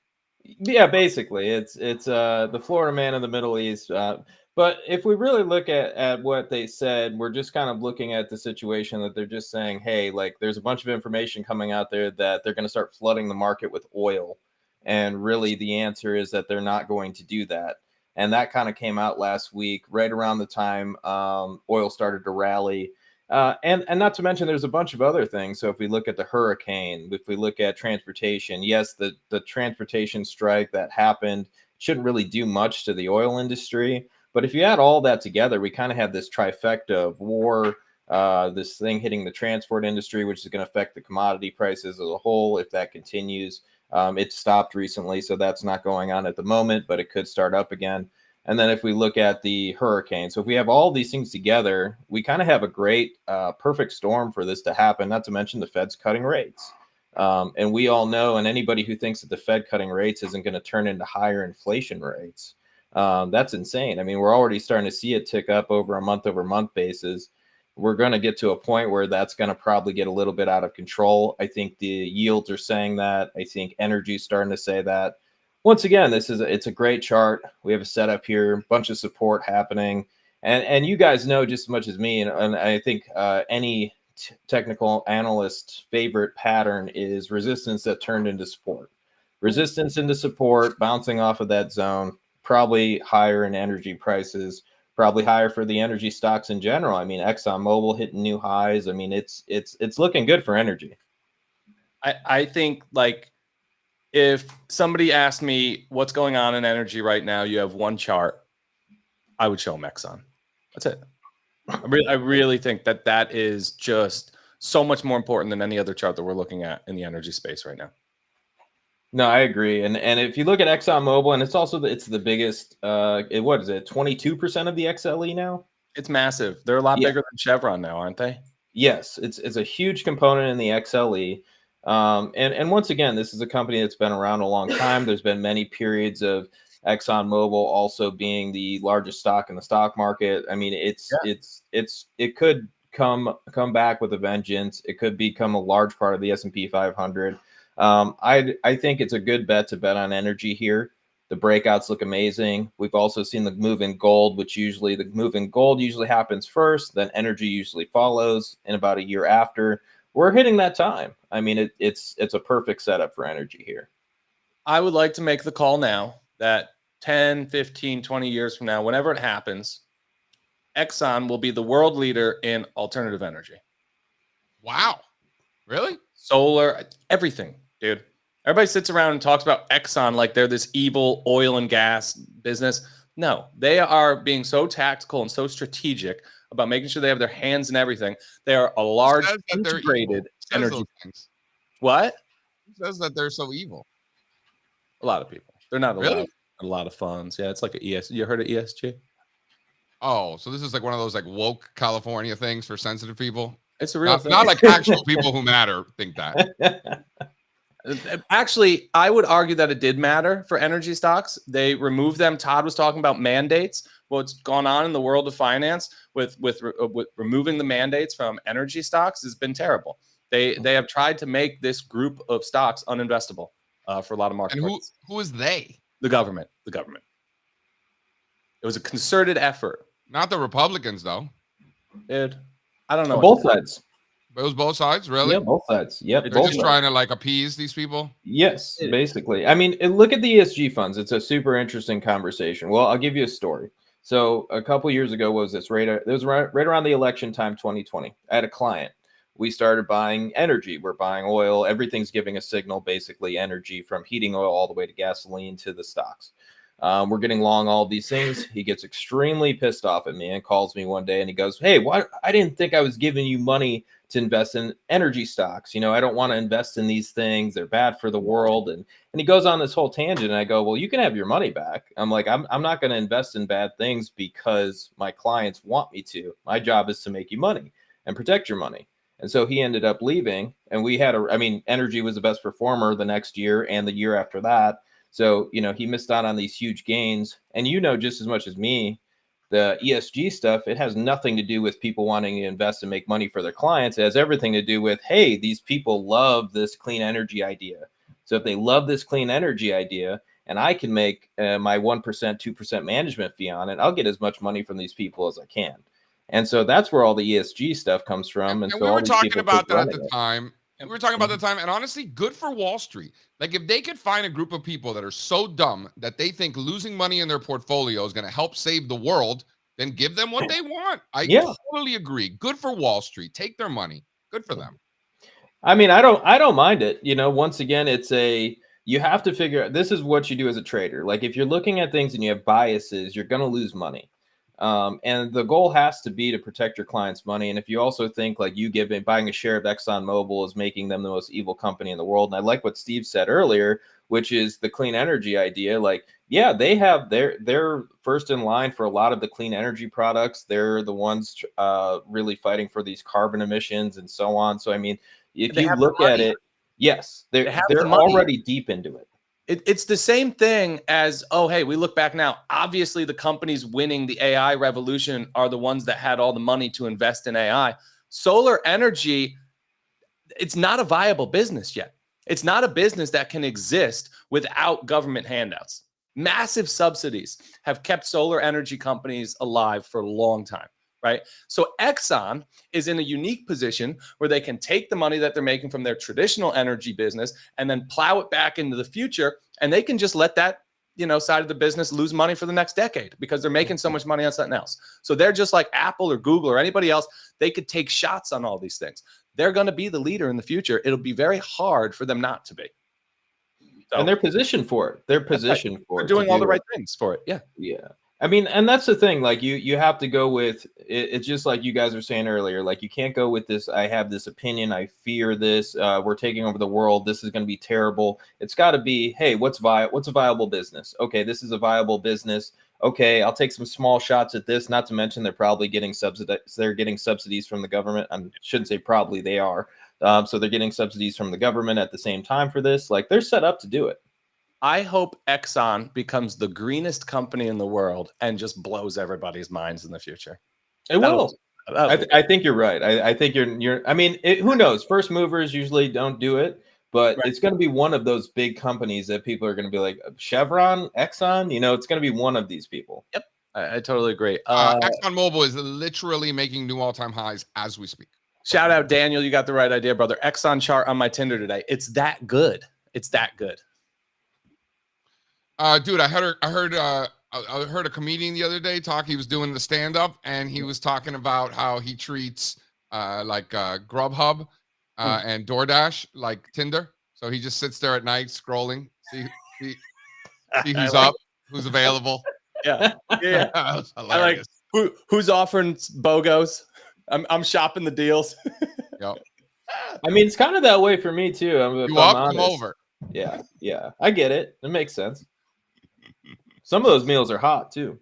Yeah, basically. It's the Florida man of the Middle East. But if we really look at what they said, we're just kind of looking at the situation that they're just saying, hey, like there's a bunch of information coming out there that they're going to start flooding the market with oil. And really the answer is that they're not going to do that. And that kind of came out last week, right around the time oil started to rally. And not to mention, there's a bunch of other things. So if we look at the hurricane, if we look at transportation, yes, the transportation strike that happened shouldn't really do much to the oil industry. But if you add all that together, we kind of have this trifecta of war, this thing hitting the transport industry, which is going to affect the commodity prices as a whole if that continues. It stopped recently, so that's not going on at the moment, but it could start up again. And then if we look at the hurricane, so if we have all these things together, we kind of have a great, perfect storm for this to happen, not to mention the Fed's cutting rates. And we all know, and anybody who thinks that the Fed cutting rates isn't going to turn into higher inflation rates, that's insane. I mean, we're already starting to see it tick up over a month-over-month basis. We're going to get to a point where that's going to probably get a little bit out of control. I think the yields are saying that. I think energy is starting to say that. Once again, it's a great chart. We have a setup here, bunch of support happening. And you guys know just as much as me, and I think any technical analyst's favorite pattern is resistance that turned into support. Resistance into support, bouncing off of that zone, probably higher in energy prices, probably higher for the energy stocks in general. I mean, ExxonMobil hitting new highs. I mean, it's looking good for energy. I think, like, if somebody asked me what's going on in energy right now, you have one chart, I would show them Exxon. That's it. I really think that is just so much more important than any other chart that we're looking at in the energy space right now. No, I agree. And if you look at ExxonMobil, and it's also it's the biggest, what is it, 22% of the XLE now? It's massive. They're a lot bigger than Chevron now, aren't they? Yes, it's a huge component in the XLE. And once again, this is a company that's been around a long time. There's been many periods of ExxonMobil also being the largest stock in the stock market. I mean, it could come back with a vengeance. It could become a large part of the S&P 500. I think it's a good bet to bet on energy here. The breakouts look amazing. We've also seen the move in gold, which the move in gold usually happens first, then energy usually follows in about a year after. We're hitting that time. I mean, it's a perfect setup for energy here. I would like to make the call now that 10, 15, 20 years from now, whenever it happens, Exxon will be the world leader in alternative energy. Wow. Really? Solar, everything, dude. Everybody sits around and talks about Exxon like they're this evil oil and gas business. No, they are being so tactical and so strategic about making sure they have their hands in everything. They are a large integrated energy. What? Who says that they're so evil? A lot of people. They're not really a lot of funds. Yeah, it's like an ES. You heard of ESG? Oh, so this is like one of those like woke California things for sensitive people. It's a real thing. Not like actual people who matter think that. Actually, I would argue that it did matter for energy stocks. They removed them. Todd was talking about mandates. What's gone on in the world of finance with removing the mandates from energy stocks has been terrible. They have tried to make this group of stocks uninvestable. for a lot of market. And participants. who is they? The government. The government. It was a concerted effort. Not the Republicans, though. Dude, I don't know. Both sides. It was both sides, really? Yeah, both sides. Yep. They're both just sides. trying to like appease these people. Yes, basically. I mean, look at the ESG funds. It's a super interesting conversation. Well, I'll give you a story. So a couple years ago, what was this? It was right around the election time, 2020. I had a client. We started buying energy. We're buying oil. Everything's giving a signal, basically energy from heating oil all the way to gasoline to the stocks. We're getting long all these things. He gets extremely pissed off at me and calls me one day and he goes, "Hey, what? I didn't think I was giving you money to invest in energy stocks. You know, I don't want to invest in these things. They're bad for the world." And he goes on this whole tangent. And I go, "Well, you can have your money back." I'm like, I'm not going to invest in bad things because my clients want me to. My job is to make you money and protect your money. And so he ended up leaving. And we had energy was the best performer the next year and the year after that. So, you know, he missed out on these huge gains. And you know just as much as me, the ESG stuff, it has nothing to do with people wanting to invest and make money for their clients. It has everything to do with, hey, these people love this clean energy idea. So if they love this clean energy idea and I can make my 1%, 2% management fee on it, I'll get as much money from these people as I can. And so that's where all the ESG stuff comes from. And so we all were these talking people about keep that at running the it. time. And we were talking about the time, and honestly, good for Wall Street. Like, if they could find a group of people that are so dumb that they think losing money in their portfolio is going to help save the world, then give them what they want. I totally agree. Good for Wall Street. Take their money. Good for them. I mean, I don't mind it. You know, once again, you have to figure out, this is what you do as a trader. Like, if you're looking at things and you have biases, you're going to lose money. And the goal has to be to protect your clients' money. And if you also think like buying a share of ExxonMobil is making them the most evil company in the world. And I like what Steve said earlier, which is the clean energy idea. Like, yeah, they're first in line for a lot of the clean energy products. They're the ones really fighting for these carbon emissions and so on. So, I mean, if you look at it, yes, they're already deep into it. It's the same thing as, oh, hey, we look back now. Obviously, the companies winning the AI revolution are the ones that had all the money to invest in AI. Solar energy, it's not a viable business yet. It's not a business that can exist without government handouts. Massive subsidies have kept solar energy companies alive for a long time. Right. So Exxon is in a unique position where they can take the money that they're making from their traditional energy business and then plow it back into the future. And they can just let that, side of the business lose money for the next decade because they're making so much money on something else. So they're just like Apple or Google or anybody else. They could take shots on all these things. They're going to be the leader in the future. It'll be very hard for them not to be. So, and they're positioned for it. They're positioned for it. They're doing all the right things for it. Yeah. Yeah. I mean, and that's the thing, like you have to go with it. It's just like you guys were saying earlier, like you can't go with this. I have this opinion. I fear this. We're taking over the world. This is going to be terrible. It's got to be, hey, what's a viable business? Okay, this is a viable business. Okay, I'll take some small shots at this. Not to mention they're probably getting They're getting subsidies from the government. I shouldn't say probably, they are. So they're getting subsidies from the government at the same time for this. Like they're set up to do it. I hope Exxon becomes the greenest company in the world and just blows everybody's minds in the future. It will. I think you're right. I think you're. I mean, who knows? First movers usually don't do it, but it's going to be one of those big companies that people are going to be like Chevron, Exxon. It's going to be one of these people. Yep, I totally agree. ExxonMobil is literally making new all-time highs as we speak. Shout out, Daniel. You got the right idea, brother. Exxon chart on my Tinder today. It's that good. It's that good. Dude, I heard a comedian the other day talk. He was doing the stand-up, and he was talking about how he treats Grubhub and DoorDash like Tinder. So he just sits there at night scrolling, see who's up, who's available. Yeah. I like who's offering BOGOs. I'm shopping the deals. Yep. I mean, it's kind of that way for me too. Come over. Yeah. I get it. It makes sense. Some of those meals are hot too.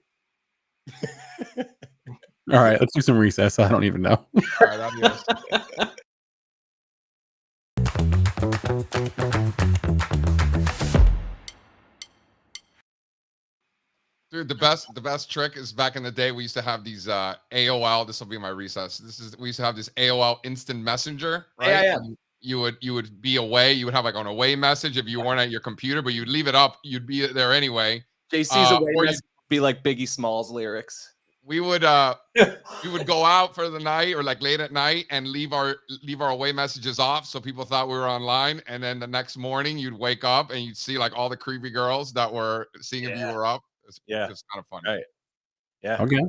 All right, let's do some recess. I don't even know. All right, adios. Dude, the best trick is back in the day we used to have these AOL. This will be my recess. We used to have this AOL instant messenger, right? Yeah. you would be away. You would have like an away message if you weren't at your computer, but you'd leave it up. You'd be there anyway. JC's away or message would be like Biggie Smalls lyrics. We would go out for the night or like late at night and leave our away messages off so people thought we were online. And then the next morning you'd wake up and you'd see like all the creepy girls that were seeing if you were up. It's just kind of funny. Right. Yeah. Okay.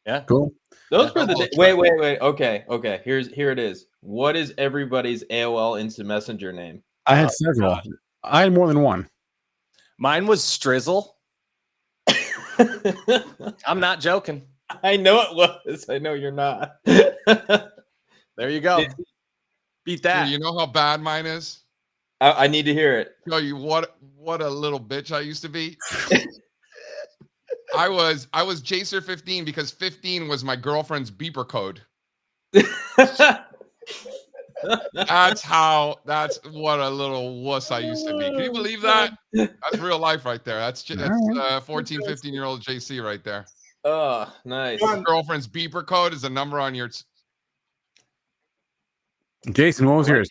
Yeah. Cool. Those were the wait. Okay. Here it is. What is everybody's AOL Instant Messenger name? I had several. I had more than one. Mine was Strizzle. I'm not joking. I know it was. I know you're not. There you go. Beat that. Dude, you know how bad mine is? I need to hear it. Tell you what a little bitch I used to be. I was Jacer 15 because 15 was my girlfriend's beeper code. That's what a little wuss I used to be. Can you believe that? That's real life right there. That's 14, 15-year-old JC right there. Oh, nice. Your girlfriend's beeper code is a number on your. Jason, what was yours?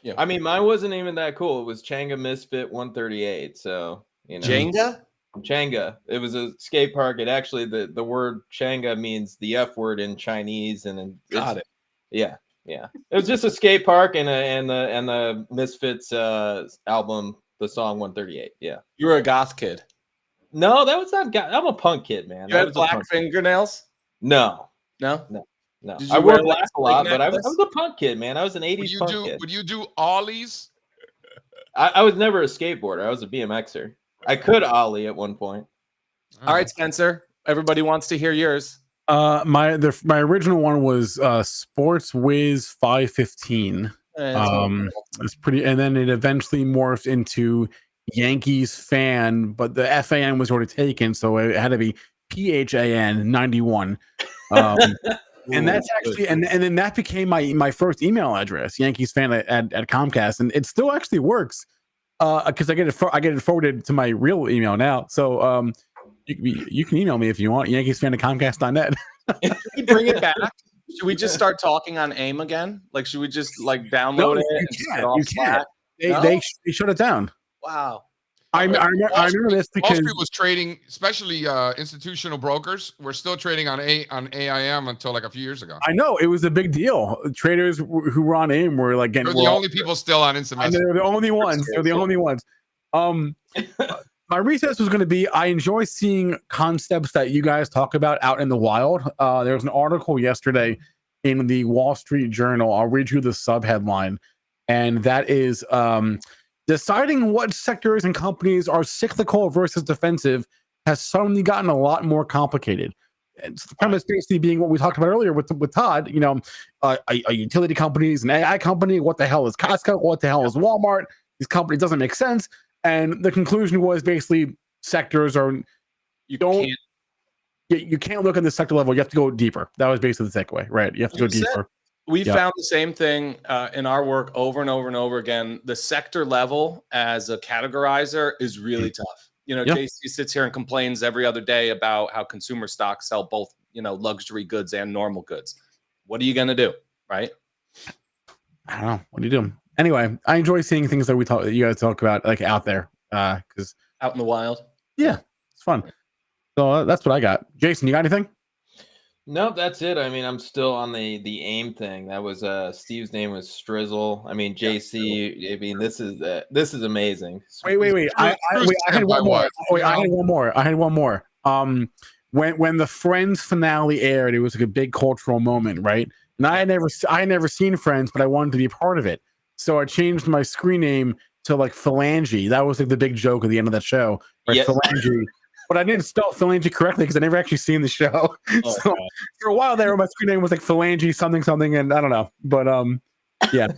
Yeah. I mean, mine wasn't even that cool. It was Changa Misfit 138. So, you know. Changa. It was a skate park. It actually, the word Changa means the F word in Chinese. And Got it. Yeah. Yeah. It was just a skate park and the Misfits album, the song 138. Yeah. You were a goth kid. No, that was not. I'm a punk kid, man. You had black fingernails? No. I wore black a lot, but I was a punk kid, man. I was an 80s punk kid. Would you do ollies? I was never a skateboarder. I was a BMXer. I could ollie at one point. All right, Spencer. Everybody wants to hear yours. My original one was Sports Wiz 515. It's pretty, and then it eventually morphed into Yankees Fan, but the FAN was already taken, so it had to be PHAN 91. And that's actually, and then that became my first email address, Yankees Fan at Comcast, and it still actually works because I get it forwarded to my real email now. So you can email me if you want, YankeesFan at Comcast.net. Can we bring it back? Should we just start talking on AIM again? Like, should we just like download it? You can't. They shut it down. Wow. I remember this because Wall Street was trading, especially institutional brokers, were still trading on AIM until like a few years ago. I know it was a big deal. Traders who were on AIM were like getting. They're the only people still on Instant Messenger. They're the only ones. They're the only ones. My recess was going to be, I enjoy seeing concepts that you guys talk about out in the wild. There was an article yesterday in the Wall Street Journal. I'll read you the subheadline, and that is deciding what sectors and companies are cyclical versus defensive has suddenly gotten a lot more complicated. And the premise basically being what we talked about earlier with Todd, you know, a utility company is an AI company. What the hell is Costco? What the hell is Walmart? These companies doesn't make sense. And the conclusion was basically sectors are you can't look at the sector level. You have to go deeper. That was basically the takeaway, right? You have to go deeper. We found the same thing in our work over and over and over again. The sector level as a categorizer is really tough. You know, JC sits here and complains every other day about how consumer stocks sell both, you know, luxury goods and normal goods. What are you going to do, right? I don't know. What are you doing? Anyway, I enjoy seeing things that you guys talk about like out there because out in the wild. Yeah, it's fun. So that's what I got. Jason, you got anything? No, that's it. I mean, I'm still on the AIM thing. That was Steve's name was Strizzle. I mean, JC. I mean, this is amazing. Wait. I had one more. I had one more. When the Friends finale aired, it was like a big cultural moment, right? And I had never seen Friends, but I wanted to be part of it. So I changed my screen name to like Phalange. That was like the big joke at the end of that show, right? Yes. Phalange. But I didn't spell Phalange correctly because I never actually seen the show. So for a while there, my screen name was like Phalange something, and I don't know. But yeah.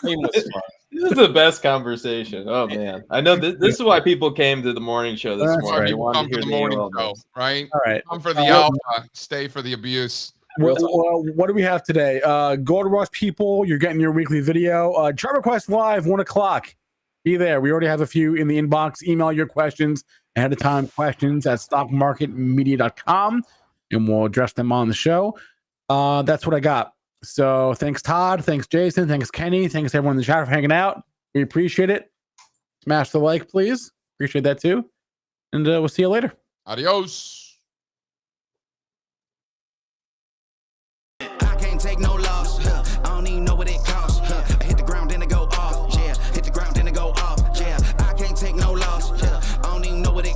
This is the best conversation. Oh man, I know this is why people came to the morning show this morning. They wanted to hear the morning show, right? All right. Come for the alpha, stay for the abuse. Well, what do we have today? Gold Rush people, you're getting your weekly video. Job Request Live, 1:00. Be there. We already have a few in the inbox. Email your questions ahead of time, questions@stockmarketmedia.com, and we'll address them on the show. That's what I got. So thanks, Todd. Thanks, Jason. Thanks, Kenny. Thanks, everyone in the chat for hanging out. We appreciate it. Smash the like, please. Appreciate that too. And we'll see you later. Adios. I can't take no loss. I don't even know what it